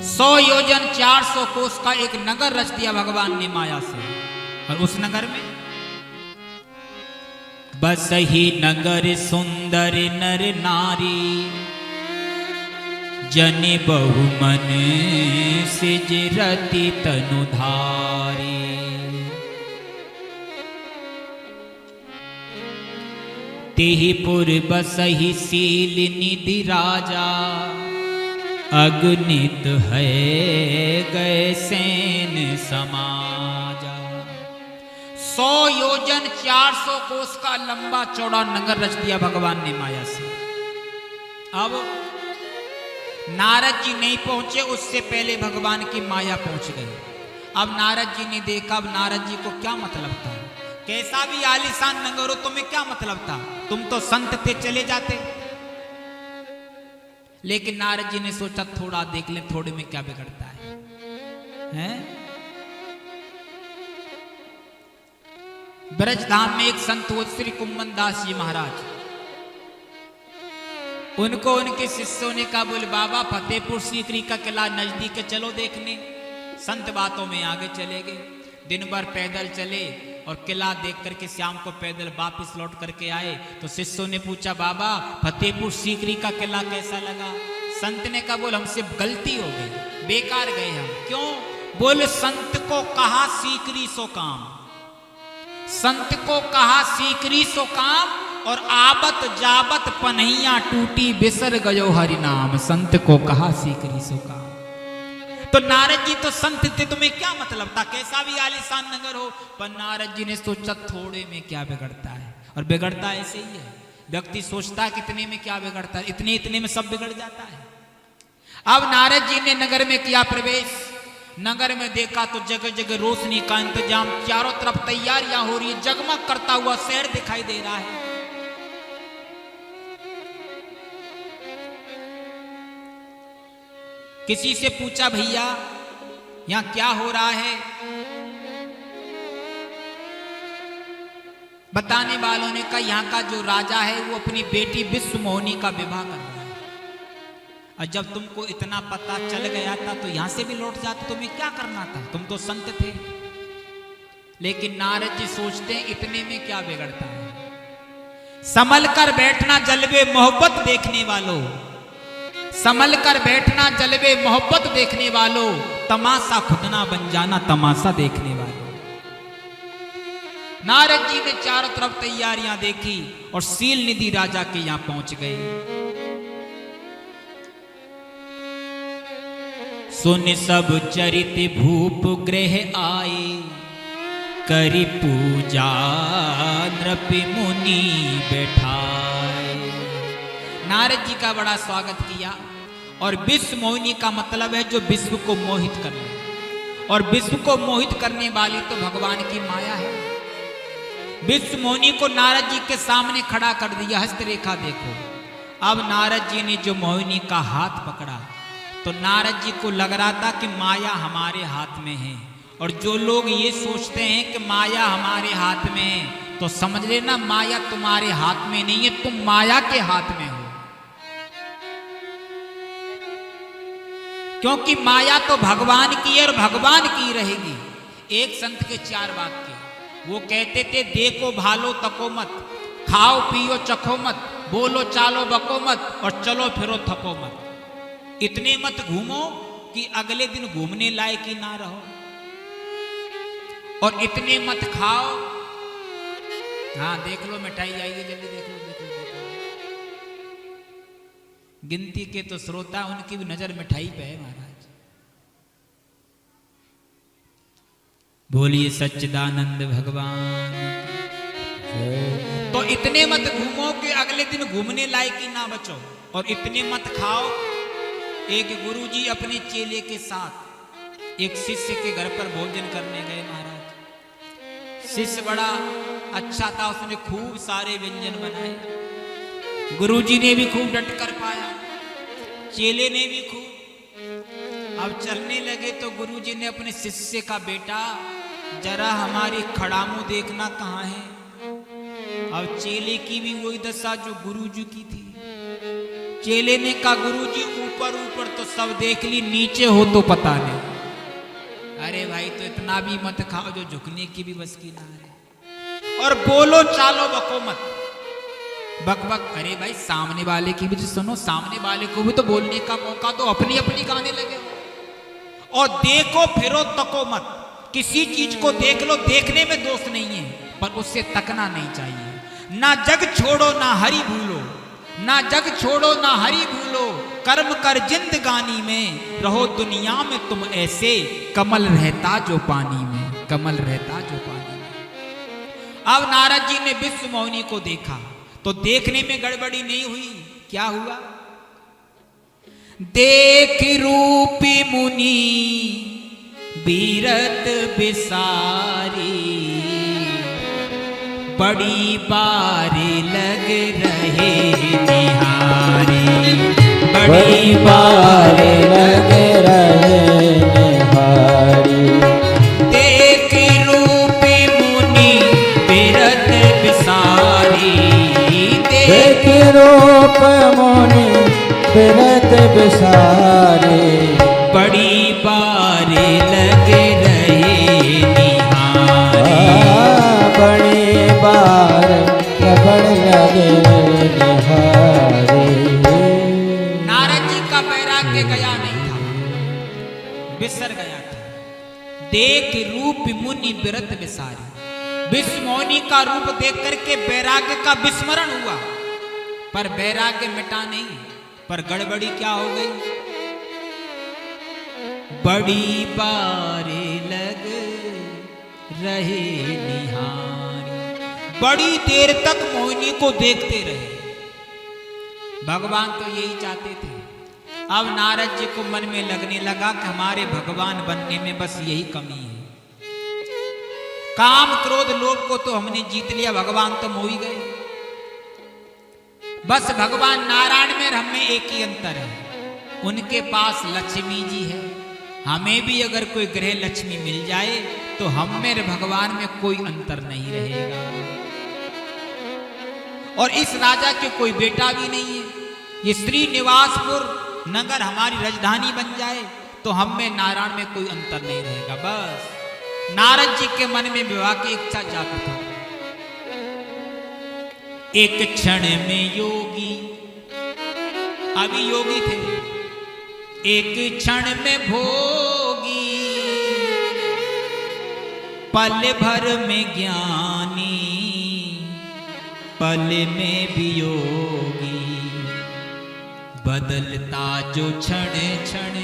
100 योजन 400 कोस का एक नगर रच दिया भगवान ने माया से, और उस नगर में बस ही नगर सुंदर नर नारी, जन बहु मन सिज रति तनुधारी। तेहि पुर बसहि सील निधि राजा, अगणित है गए सैन समाजा। 100 योजन 400 कोस का लंबा चौड़ा नगर रच दिया भगवान ने माया से। अब नारद जी नहीं पहुंचे, उससे पहले भगवान की माया पहुंच गई। अब नारद जी ने देखा, अब नारद जी को क्या मतलब था, कैसा भी आलीशान नगर हो तुम्हें क्या मतलब था, तुम तो संत थे चले जाते। लेकिन नारद जी ने सोचा थोड़ा देख ले, थोड़े में क्या बिगड़ता है? ब्रजधाम में एक संत हुए श्री कुम्मन दास जी महाराज। उनको उनके शिष्यों ने कहा, बोले बाबा फतेहपुर सीकरी का किला नजदीक है, चलो देखने। संत बातों में आगे चले गए, दिन भर पैदल चले और किला देख करके शाम को पैदल वापस लौट करके आए। तो शिष्यों ने पूछा, बाबा फतेहपुर सीकरी का किला कैसा लगा? संत ने कहा, बोल हमसे गलती हो गई, बेकार गए हम। क्यों? बोले संत को कहा सीकरी सो काम, संत को कहा सीकरी सो काम, और आबत जाबत पनहिया टूटी बिसर गयो हरि नाम। संत को कहा सीकरी सो काम। तो नारद जी तो संत थे, तुम्हें क्या मतलब था, कैसा भी आलीशान नगर हो। पर नारद जी ने सोचा थोड़े में क्या बिगड़ता है, और बिगड़ता ऐसे ही है। व्यक्ति सोचता है कितने में क्या बिगड़ता है, इतने इतने में सब बिगड़ जाता है। अब नारद जी ने नगर में किया प्रवेश। नगर में देखा तो जगह जगह रोशनी का इंतजाम, चारों तरफ तैयारियां हो रही है, जगमग करता हुआ शहर दिखाई दे रहा है। किसी से पूछा, भैया यहां क्या हो रहा है? बताने वालों ने कहा, यहां का जो राजा है वो अपनी बेटी विश्व मोहिनी का विवाह कर रहा है। और जब तुमको इतना पता चल गया था तो यहां से भी लौट जाते, तुम्हें क्या करना था, तुम तो संत थे। लेकिन नारद जी सोचते हैं इतने में क्या बिगड़ता है। संभल कर बैठना जलवे मोहब्बत देखने वालों, संभल कर बैठना जलवे मोहब्बत देखने वालों, तमाशा खुद ना बन जाना तमाशा देखने वालों। नारद जी ने चारों तरफ तैयारियां देखी और सील निधि राजा के यहां पहुंच गए। सुन सब चरित भूप गृह आए, करी पूजा नृप मुनि बैठाए। नारद जी का बड़ा स्वागत किया। और विश्व मोहिनी का मतलब है जो विश्व को मोहित करने, और विश्व को मोहित करने वाली तो भगवान की माया है। विश्व मोहिनी को नारद जी के सामने खड़ा कर दिया, हस्तरेखा देखो। अब नारद जी ने जो मोहिनी का हाथ पकड़ा तो नारद जी को लग रहा था कि माया हमारे हाथ में है। और जो लोग ये सोचते हैं कि माया हमारे हाथ में है, तो समझ लेना माया तुम्हारे हाथ में नहीं है, तुम माया के हाथ में हो। क्योंकि माया तो भगवान की है और भगवान की रहेगी। एक संत के 4 वाक्य, वो कहते थे, देखो भालो तको मत, खाओ पियो चखो मत, बोलो चालो बको मत, और चलो फिरो थको मत। इतने मत घूमो कि अगले दिन घूमने लायक ही ना रहो, और इतने मत खाओ। हाँ देख लो मिठाई आइए, जल्दी देख लो, देख लो, देख लो। गिनती के तो श्रोता, उनकी भी नजर मिठाई पे है महाराज। बोलिए सच्चिदानंद भगवान। तो इतने मत घूमो कि अगले दिन घूमने लायक ही ना बचो, और इतने मत खाओ। एक गुरुजी अपने चेले के साथ एक शिष्य के घर पर भोजन करने गए महाराज। शिष्य बड़ा अच्छा था, उसने खूब सारे व्यंजन बनाए। गुरुजी ने भी खूब डट कर पाया, चेले ने भी खूब। अब चलने लगे तो गुरुजी ने अपने शिष्य का, बेटा जरा हमारी खड़ामू देखना कहाँ है। अब चेले की भी वही दशा जो गुरुजी की थी। चेले ने कहा गुरुजी ऊपर ऊपर तो सब देख ली, नीचे हो तो पता नहीं। अरे भाई तो इतना भी मत खाओ जो झुकने की भी बस की ना है, और बोलो चालो बको मत, बक बक। अरे भाई सामने वाले की भी तो सुनो, सामने वाले को भी तो बोलने का मौका दो, अपनी अपनी गाने लगे हो। और देखो फिरो तको मत, किसी चीज को देख लो, देखने में दोष नहीं है, पर उससे तकना नहीं चाहिए। ना जग छोड़ो ना हरि भूलो, ना जग छोड़ो ना हरि भूलो, कर्म कर जिंदगानी में, रहो दुनिया में तुम ऐसे, कमल रहता जो पानी में, कमल रहता जो पानी में। अब नारद जी ने विश्व मोहिनी को देखा, तो देखने में गड़बड़ी नहीं हुई। क्या हुआ? देख रूपी मुनि बीरत बिसारी, बड़ी बारी लग रहे निहारी, बड़ी बारी लग रहे निहारी। देख रूपी मुनि बीरत बिसारी, देख रूप मुनि बीरत बिसारी, बड़ी बारी लग रहे निहारी, बड़ी बार रबड़ लगे निहारी। नारद जी का वैराग्य गया नहीं था, बिसर गया था। देख रूप मुनि बिरत बिसारी, विश्व मोहिनी का रूप देख करके वैराग्य का विस्मरण हुआ, पर वैराग्य मिटा नहीं, पर गड़बड़ी क्या हो गई? बड़ी बारे लग रहे निहारी, बड़ी देर तक मोहिनी को देखते रहे। भगवान तो यही चाहते थे। अब नारद जी को मन में लगने लगा कि हमारे भगवान बनने में बस यही कमी है। काम क्रोध लोभ को तो हमने जीत लिया, भगवान तो मोह ही गए। बस भगवान नारायण में हम में एक ही अंतर है, उनके पास लक्ष्मी जी है। हमें भी अगर कोई ग्रह लक्ष्मी मिल जाए तो हम में भगवान में कोई अंतर नहीं रहेगा। और इस राजा के कोई बेटा भी नहीं है। ये श्रीनिवासपुर नगर हमारी राजधानी बन जाए तो हम में नारायण में कोई अंतर नहीं रहेगा। बस नारद जी के मन में विवाह की इच्छा जागृत हो। एक क्षण में योगी, अभी योगी थे, एक क्षण में भोगी, पल भर में ज्ञानी, पल में वियोगी। बदलता जो क्षण क्षण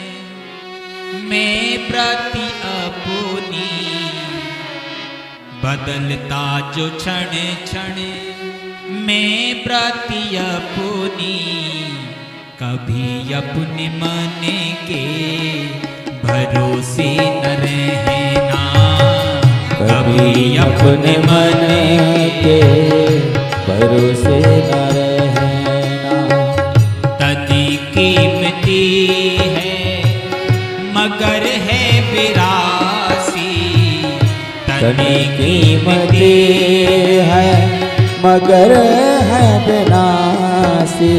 में प्रति अपनी, बदलता जो क्षण क्षण में प्रति अपनी। कभी अपने मन के भरोसे न रहना, कभी अपने मन के भरोसे न रहना। तनी कीमती है मगर है विरासी, तनी कीमती है मगर है विनाशी।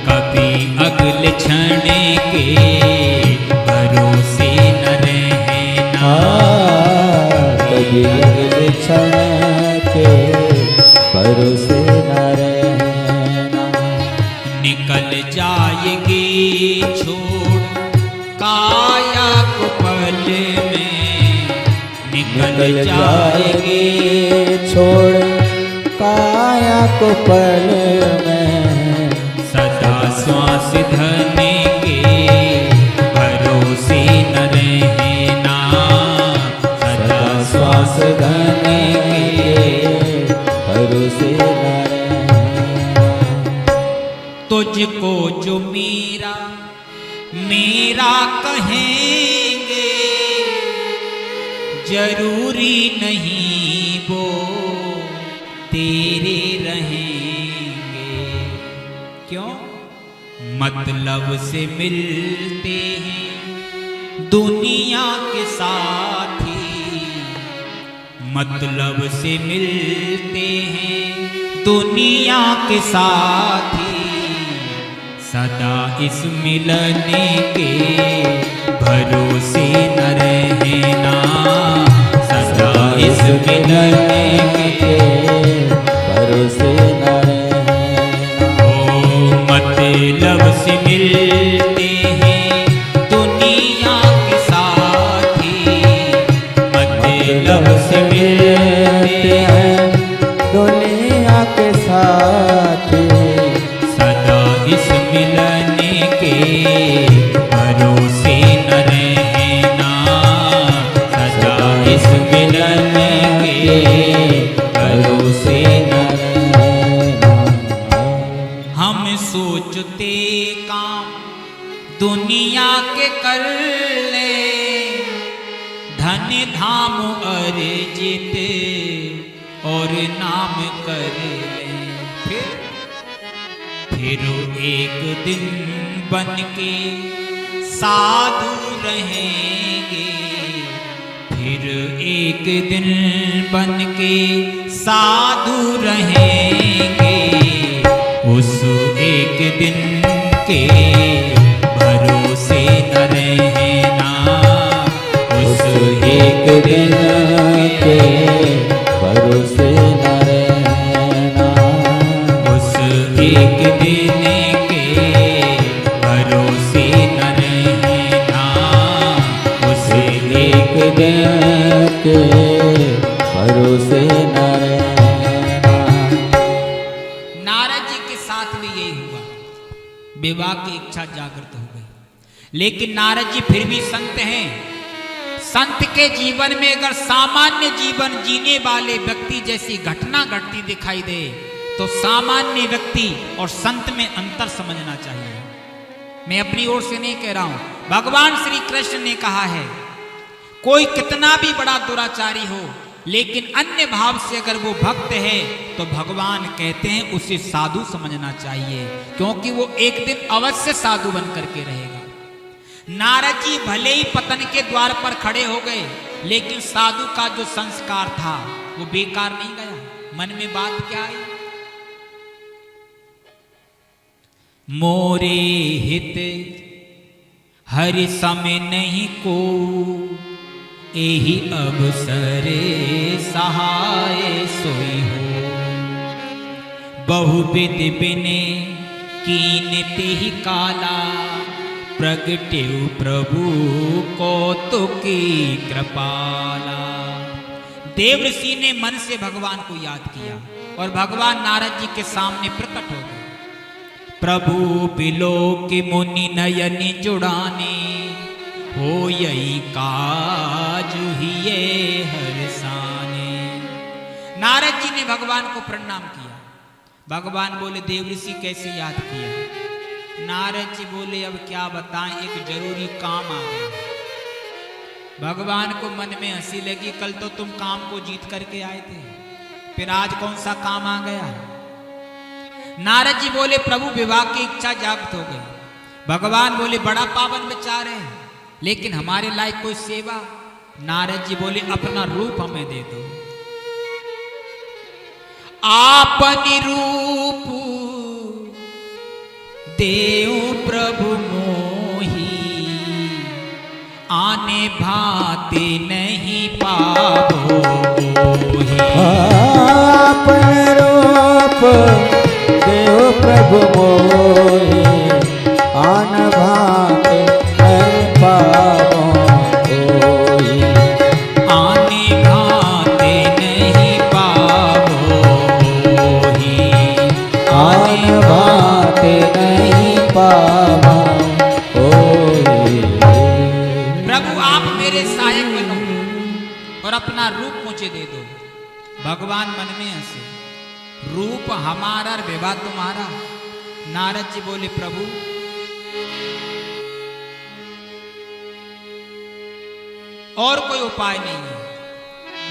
कभी अगले क्षण के भरोसे न रहना, कभी अगले क्षण के भरोसे न रहना। निकल जाएगी छोड़ काया को पल में, निकल जाएगी छोड़ काया को पल में। सदा श्वास धने के भरोसे न रहना, सदा श्वास धने के भरोसे न रहना। तुझको जो मेरा मेरा कहेंगे, जरूरी नहीं वो तेरे रहेंगे। क्यों? मतलब से मिलते हैं दुनिया के साथी, मतलब से मिलते हैं दुनिया के साथी। इस मिलने के भरोसे न रहना, सदा इस मिलने के भरोसे न रहना। ओ मतलब से मिलते हैं दुनिया के साथी, मतलब से मिलते हैं दुनिया के साथ, सदा इस मिलने के भरोसे न रहना, सदा इस मिलने के भरोसे न रहना। हम सोचते काम दुनिया के कर ले, धन धाम अर्जित और नाम कर ले, फिर एक दिन बन के साधु रहेंगे, फिर एक दिन बन के साधु रहेंगे, उस एक दिन के भरोसे न रहना, उस एक दिन के भरोसे न रहना। उस एक दिन के भरोसे न रहना, उस एक दिन के भरोसे न रहना। नारद जी के साथ भी यही हुआ, विवाह की इच्छा जागृत हो गई, लेकिन नारद जी फिर भी संत हैं। संत के जीवन में अगर सामान्य जीवन जीने वाले व्यक्ति जैसी घटना घटती दिखाई दे तो सामान्य व्यक्ति और संत में अंतर समझना चाहिए। मैं अपनी ओर से नहीं कह रहा हूं, भगवान श्री कृष्ण ने कहा है कोई कितना भी बड़ा दुराचारी हो लेकिन अन्य भाव से अगर वो भक्त है तो भगवान कहते हैं उसे साधु समझना चाहिए, क्योंकि वो एक दिन अवश्य साधु बन करके रहेगा। नारद जी भले ही पतन के द्वार पर खड़े हो गए, लेकिन साधु का जो संस्कार था वो बेकार नहीं गया। मन में बात क्या आई? मोरे हित हरि समय नहीं को, एहि अवसरे सहाय सोई हो। बहुविध बिने कीनते ही काला, प्रगट्यु प्रभु कौतुकी कृपाला। देव ऋषि ने मन से भगवान को याद किया और भगवान नारद जी के सामने प्रकट हो गए। प्रभु बिलो के मुनि नयनि जुड़ाने, हो यही काज हिये हरसाने। नारद जी ने भगवान को प्रणाम किया। भगवान बोले देव ऋषि कैसे याद किया? नारद जी बोले अब क्या बताएं, एक जरूरी काम आ गया। भगवान को मन में हंसी लगी, कल तो तुम काम को जीत करके आए थे, फिर आज कौन सा काम आ गया? नारद जी बोले प्रभु विवाह की इच्छा जागृत हो गई। भगवान बोले बड़ा पावन विचार है, लेकिन हमारे लायक कोई सेवा? नारद जी बोले अपना रूप हमें दे दो। आपनि रूप देव प्रभु मोही, आने भाते नहीं पावो मोही। आपन रूप देव प्रभु मोही, आन भाते नहीं पावो मोही। आने भाते नहीं पावो मोही, आन भाते नहीं पावो मोही। प्रभु आप मेरे सहायक बनो और अपना रूप मुझे दे दो। भगवान मन में हंसे, रूप हमारा और विवाह तुम्हारा। नारद जी बोले प्रभु और कोई उपाय नहीं है।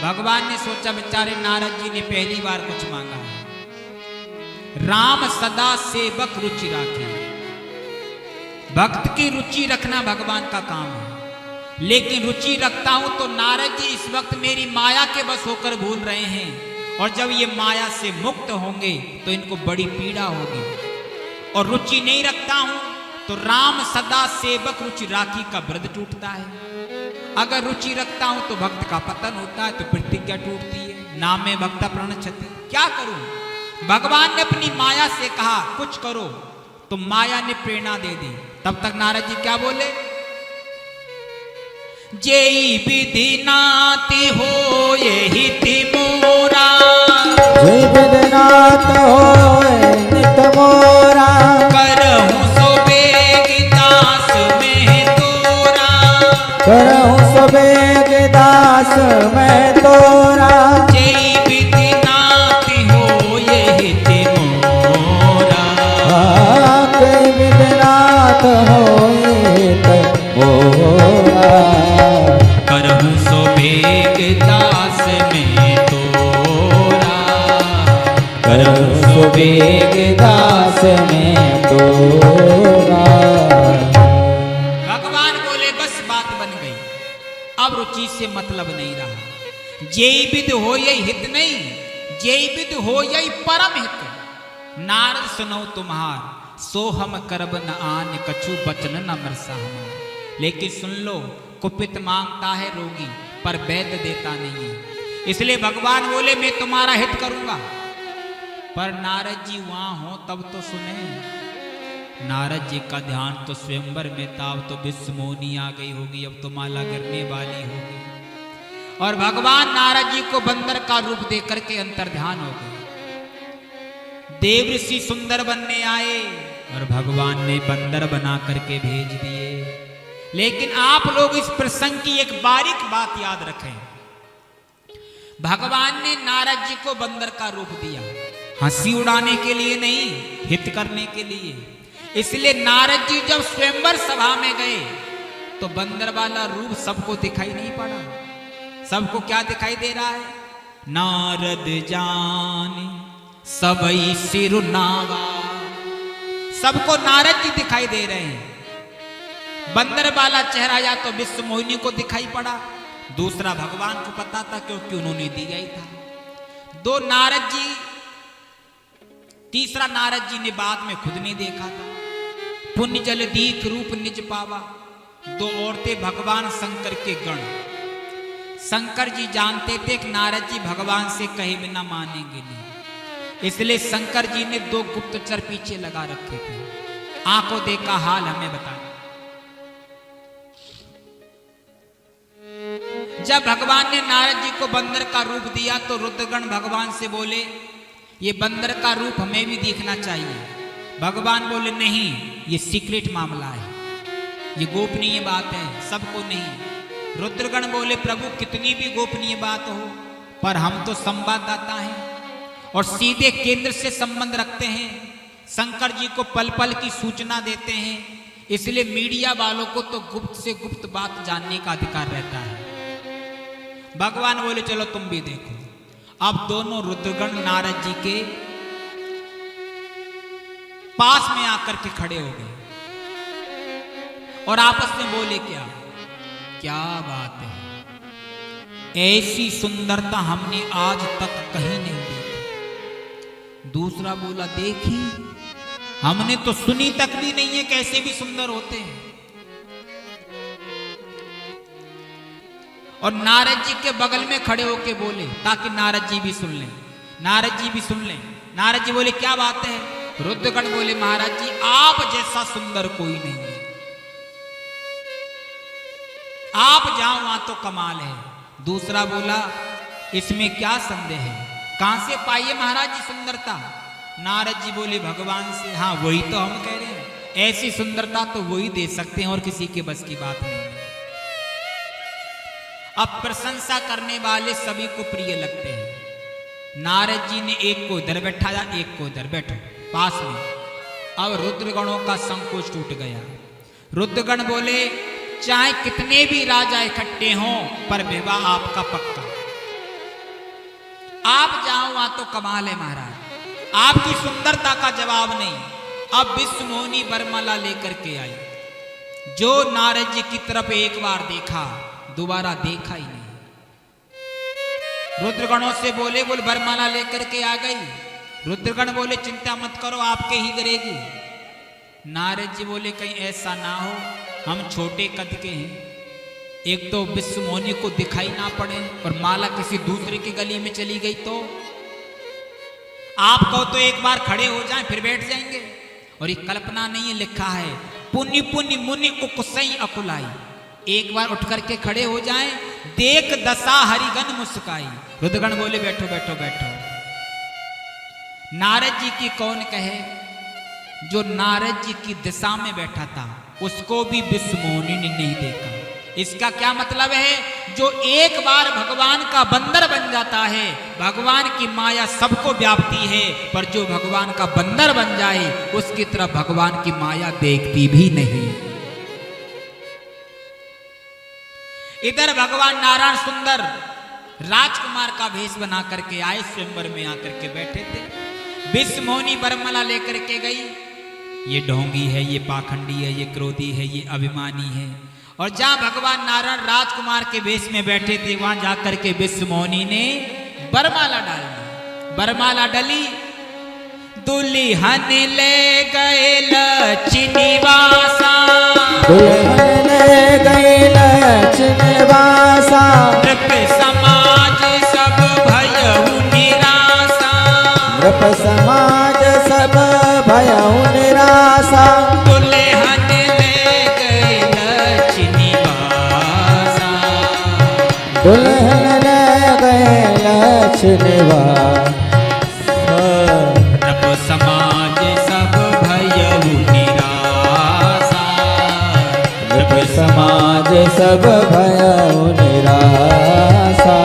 भगवान ने सोचा बेचारे नारद जी ने पहली बार कुछ मांगा है। राम सदा सेवक रुचि राखे। भक्त की रुचि रखना भगवान का काम है, लेकिन रुचि रखता हूं तो नारद जी इस वक्त मेरी माया के बस होकर भूल रहे हैं, और जब ये माया से मुक्त होंगे तो इनको बड़ी पीड़ा होगी। और रुचि नहीं रखता हूं तो राम सदा सेवक रुचि राखी का व्रत टूटता है। अगर रुचि रखता हूं तो भक्त का पतन होता है, तो प्रतिज्ञा टूटती है। नाम में भक्ता प्रण क्षति। क्या करूं? भगवान ने अपनी माया से कहा कुछ करो, तो माया ने प्रेरणा दे दी। तब तक नारद जी क्या बोले? जेई विधि नाति हो यही तिमोरा, जय विधनाथ होए नित मोरा, करहूं सो बेग दास में तोरा, करहूं सो बेग दास मैं तोरा, जेई विधि नाति हो यही तिमोरा, जय विधनाथ होए नित मोरा, करहूं सो बेग दास में तोरा, करहूं सो बेग दास में तोरा। भगवान बोले बस बात बन गई, अब रुचि से मतलब नहीं रहा। जेई विद हो यही हित नहीं, जेई विद हो यही परम हित। नारद सुनो तुम्हार, सो हम करब न आन, कछु बचन न मरसा हमार। लेकिन सुन लो, कुपित मांगता है रोगी, पर वैद्य देता नहीं है। इसलिए भगवान बोले मैं तुम्हारा हित करूंगा। पर नारद जी वहां हो तब तो सुने। नारद जी का ध्यान तो स्वयंवर में था, अब तो विश्वमोनी आ गई होगी, अब तो माला गिरने वाली होगी। और भगवान नारद जी को बंदर का रूप दे करके अंतर्ध्यान हो गए। देव ऋषि सुंदर बनने आए और भगवान ने बंदर बना करके भेज दिए। लेकिन आप लोग इस प्रसंग की एक बारीक बात याद रखें। भगवान ने नारद जी को बंदर का रूप दिया, हंसी उड़ाने के लिए नहीं, हित करने के लिए। इसलिए नारद जी जब स्वयंवर सभा में गए तो बंदर वाला रूप सबको दिखाई नहीं पड़ा। सबको क्या दिखाई दे रहा है? नारद जाने सबई सिर नावा। सबको नारद जी दिखाई दे रहे हैं। बंदर वाला चेहरा या तो विश्व मोहिनी को दिखाई पड़ा, दूसरा भगवान को पता था क्योंकि उन्होंने दिया ही था। दो नारद जी, तीसरा नारद जी ने बाद में खुद नहीं देखा था। पुण्य जल दीख रूप निज पावा। दो औरतें भगवान शंकर के गण। शंकर जी जानते थे कि नारद जी भगवान से कहे बिना मानेंगे नहीं, इसलिए शंकर जी ने दो गुप्तचर पीछे लगा रखे थे। आंखों देखा हाल हमें बता। जब भगवान ने नारद जी को बंदर का रूप दिया तो रुद्रगण भगवान से बोले ये बंदर का रूप हमें भी देखना चाहिए। भगवान बोले नहीं, ये सीक्रेट मामला है, ये गोपनीय बात है, सबको नहीं। रुद्रगण बोले प्रभु कितनी भी गोपनीय बात हो, पर हम तो संवाददाता हैं और सीधे केंद्र से संबंध रखते हैं। शंकर जी को पल पल की सूचना देते हैं, इसलिए मीडिया वालों को तो गुप्त से गुप्त बात जानने का अधिकार रहता है। भगवान बोले चलो तुम भी देखो। अब दोनों रुद्रगण नारद जी के पास में आकर के खड़े हो गए और आपस में बोले क्या क्या बात है, ऐसी सुंदरता हमने आज तक कहीं नहीं देखी। दूसरा बोला देखी, हमने तो सुनी तक भी नहीं है कैसे भी सुंदर होते हैं। और नारद जी के बगल में खड़े होके बोले ताकि नारद जी भी सुन लें, नारद जी भी सुन लें। नारद जी बोले क्या बात है? रुद्रगण बोले महाराज जी आप जैसा सुंदर कोई नहीं है, आप जाओ वहां तो कमाल है। दूसरा बोला इसमें क्या संदेह है, कहां से पाई है महाराज जी सुंदरता? नारद जी बोले भगवान से। हाँ वही तो हम कह रहे हैं, ऐसी सुंदरता तो वही दे सकते हैं और किसी के बस की बात नहीं है। अब प्रशंसा करने वाले सभी को प्रिय लगते हैं। नारद जी ने एक को इधर बैठाया, एक को इधर, बैठो पास में। अब रुद्रगणों का संकोच टूट गया। रुद्रगण बोले चाहे कितने भी राजा इकट्ठे हों पर विवाह आपका पक्का, आप जाओ वहां तो कमाल है महाराज, आपकी सुंदरता का जवाब नहीं। अब विश्वमोहिनी वरमाला लेकर के आई। जो नारद जी की तरफ एक बार देखा दोबारा देखा ही नहीं। रुद्रगणों से बोले वरमाला लेकर के आ गई। रुद्रगण बोले चिंता मत करो आपके ही गिरेगी। नारद जी बोले कहीं ऐसा ना हो हम छोटे कद के हैं, एक तो विश्व मोहिनी को दिखाई ना पड़े और माला किसी दूसरे की गली में चली गई तो आप कहो तो एक बार खड़े हो जाएं फिर बैठ जाएंगे। और ये कल्पना नहीं है, लिखा है पुण्य पुण्य मुनि उकसई अकुलाई, एक बार उठ करके खड़े हो जाएं, देख दशा हरिगन मुस्काई। रुद्रगण बोले बैठो बैठो बैठो। नारद जी की कौन कहे, जो नारद जी की दिशा में बैठा था उसको भी विश्व मोहिनी ने नहीं देखा। इसका क्या मतलब है, जो एक बार भगवान का बंदर बन जाता है, भगवान की माया सबको व्यापती है, पर जो भगवान का बंदर बन जाए उसकी तरफ भगवान की माया देखती भी नहीं। इधर भगवान नारायण सुंदर राजकुमार का भेष बना करके आए, स्वयंवर में आकर के बैठे थे। विश्व मोहिनी बरमाला लेकर के गई, ये ढोंगी है, ये पाखंडी है, ये क्रोधी है, ये अभिमानी है। और जहां भगवान नारायण राजकुमार के वेश में बैठे थे वहां जाकर के विश्व मोहिनी ने बरमाला डाल दी। बरमाला डली, दुल्हन ले गए लक्ष्मीवासा, दुल्हन ले गए लक्ष्मीवासा, नृप समाज सब भयउ निराशा, नृप समाज सब भयउ निराशा, दुल्हन ले गए लक्ष्मीवासा, दुल्हन ले गए लक्ष्मीवासा, नृप समाज सब भयउ निराशा, नृप समाज सब भयउ निराशा।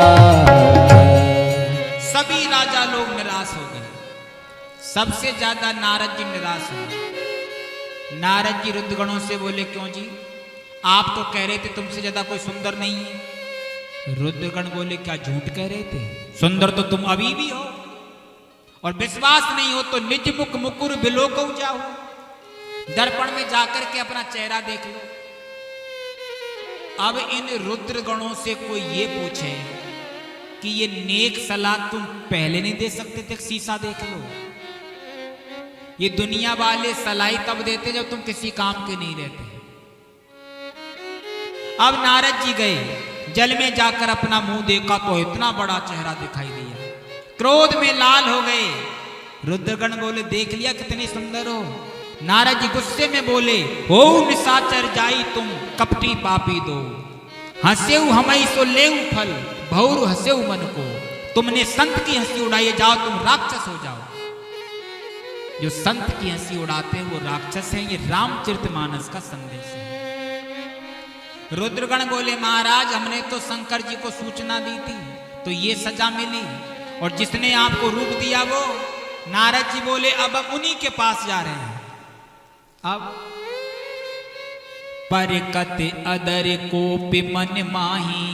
सभी राजा लोग निराश हो गए, सबसे ज्यादा नारद जी निराश हुए। नारद जी रुद्रगणों से बोले क्यों जी, आप तो कह रहे थे तुमसे ज्यादा कोई सुंदर नहीं है। रुद्रगण बोले क्या झूठ कह रहे थे, सुंदर तो तुम अभी भी हो, और विश्वास नहीं हो तो निज मुख मुकुर बिलोको जाओ, दर्पण में जाकर के अपना चेहरा देख लो। अब इन रुद्रगणों से कोई ये पूछे कि ये नेक सलाह तुम पहले नहीं दे सकते थे, शीशा देख लो। ये दुनिया वाले सलाह तब देते जब तुम किसी काम के नहीं रहते। अब नारद जी गए, जल में जाकर अपना मुंह देखा तो इतना बड़ा चेहरा दिखाई दिया, क्रोध में लाल हो गए। रुद्रगण बोले देख लिया कितनी सुंदर हो। नारद जी गुस्से में बोले, हो निशाचर जाई तुम कपटी पापी दो, हंसेऊ हमई सो लेऊ फल, भौर हंसेऊ मन को, तुमने संत की हंसी उड़ाई, जाओ तुम राक्षस हो जाओ। जो संत की हंसी उड़ाते हैं वो राक्षस हैं, ये रामचरितमानस का संदेश है। रुद्रगण बोले महाराज हमने तो शंकर जी को सूचना दी थी तो ये सजा मिली, और जिसने आपको रूप दिया वो। नारद जी बोले अब हम उन्हीं के पास जा रहे हैं। अब परकत अदर कोप मन माही,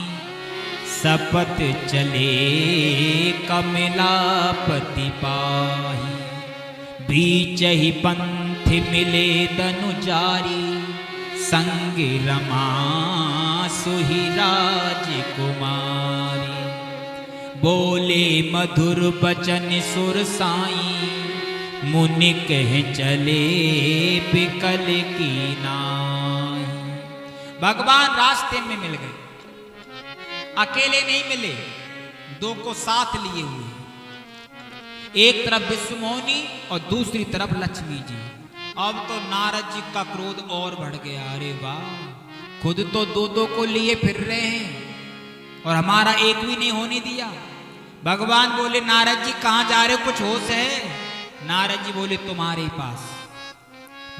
सपत चले कमलापति पाही, बीच ही पंथ मिले दनु जारी, संग रमा सुहि राजकुमारी, बोले मधुर बचन सुर साई, मुनि कह चले बिकल की नाई। भगवान रास्ते में मिल गए, अकेले नहीं मिले, दो को साथ लिए हुए, एक तरफ विश्व मोहिनी और दूसरी तरफ लक्ष्मी जी। अब तो नारद जी का क्रोध और बढ़ गया, अरे वाह खुद तो दो दो को लिए फिर रहे हैं और हमारा एक भी नहीं होने दिया। भगवान बोले नारद जी कहां जा रहे हो, कुछ होश है? नारद जी बोले तुम्हारे पास।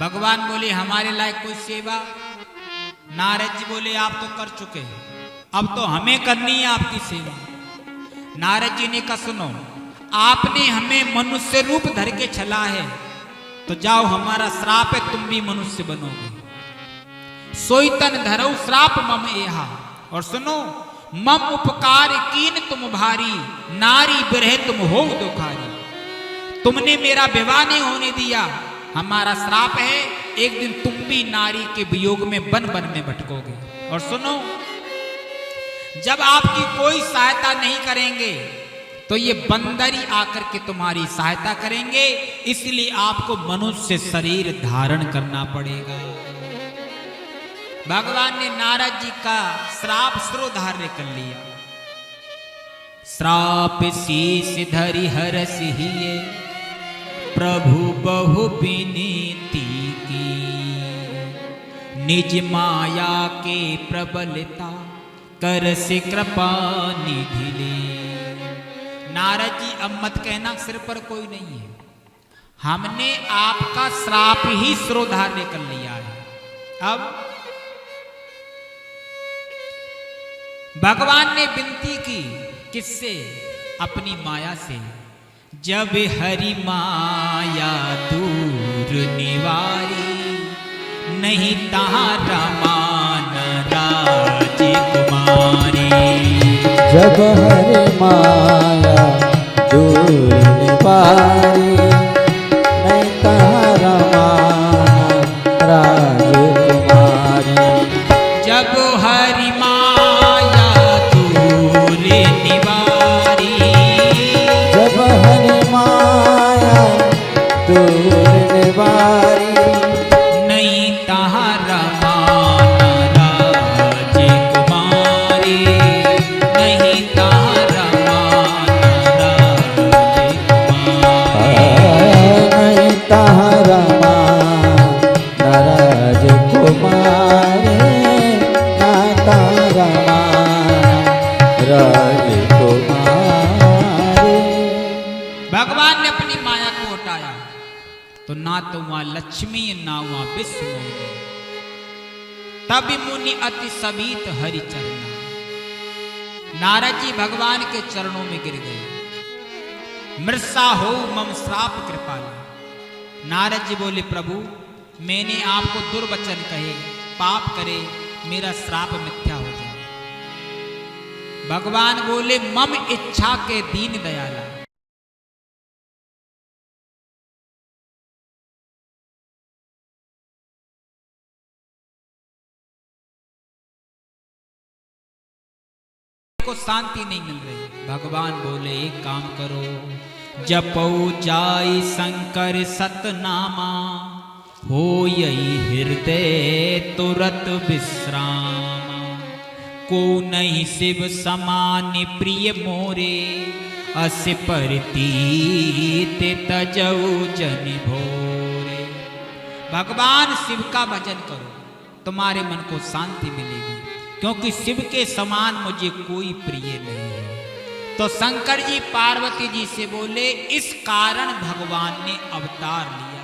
भगवान बोले हमारे लायक कोई सेवा? नारद जी बोले आप तो कर चुके हैं, अब तो हमें करनी है आपकी सेवा। नारद जी ने कहा सुनो, आपने हमें मनुष्य रूप धर के चला है तो जाओ हमारा श्राप है, तुम भी मनुष्य बनोगे। सोईतन धरो श्राप मम एहा, और सुनो मम उपकार कीन तुम भारी, नारी बिरह तुम हो दुखारी। तुमने मेरा विवाह नहीं होने दिया, हमारा श्राप है, एक दिन तुम भी नारी के वियोग में वन वन में भटकोगे। और सुनो जब आपकी कोई सहायता नहीं करेंगे तो ये बंदर ही आकर के तुम्हारी सहायता करेंगे, इसलिए आपको मनुष्य शरीर धारण करना पड़ेगा। भगवान ने नारद जी का श्राप शिरोधार्य कर लिया। श्राप शीस धरि हरस हिये, प्रभु बहु विनीति की, निज माया के प्रबलता कर से कृपा निधि ले। नारद जी अब मत कहना सिर पर कोई नहीं है, हमने आपका श्राप ही शिरोधार्य कर लिया है। अब भगवान ने विनती की, किससे? अपनी माया से। जब हरि माया दूर निवारी, नहीं तहाँ रमान राजकुमारी। जब हरि माया दूर निवारी, नहीं तहाँ रमान राजकुमारी। जब हरि माया दूर निवारी, जब हरि माया दूर निवारी, नहीं तहाँ रमान राजकुमारी, नहीं तहाँ रमान राजकुमारी। नहीं तहाँ रमान राजकुमारी, ना तहाँ रमान राजकुमारी। भगवान ने अपनी माया को हटाया तो ना तो वहां लक्ष्मी ना वहां विष्णु। तब मुनि अति समीत हरि चरणा। नारद जी भगवान के चरणों में गिर गए। मृषा हो मम श्राप कृपाला। नारद जी बोले, प्रभु मैंने आपको दुर्वचन कहे, पाप करे, मेरा श्राप मिथ्या हो जाए। भगवान बोले, मम इच्छा के दीन दयाला। को शांति नहीं मिल रही। भगवान बोले, एक काम करो, जपौ जाई शंकर सतनामा, हो यही हृदय तुरत विश्राम। को नहीं शिव समान प्रिय मोरे, अस परतीत तजऊ जन भोरे। भगवान शिव का भजन करो, तुम्हारे मन को शांति मिलेगी, क्योंकि शिव के समान मुझे कोई प्रिय नहीं है। तो शंकर जी पार्वती जी से बोले, इस कारण भगवान ने अवतार लिया।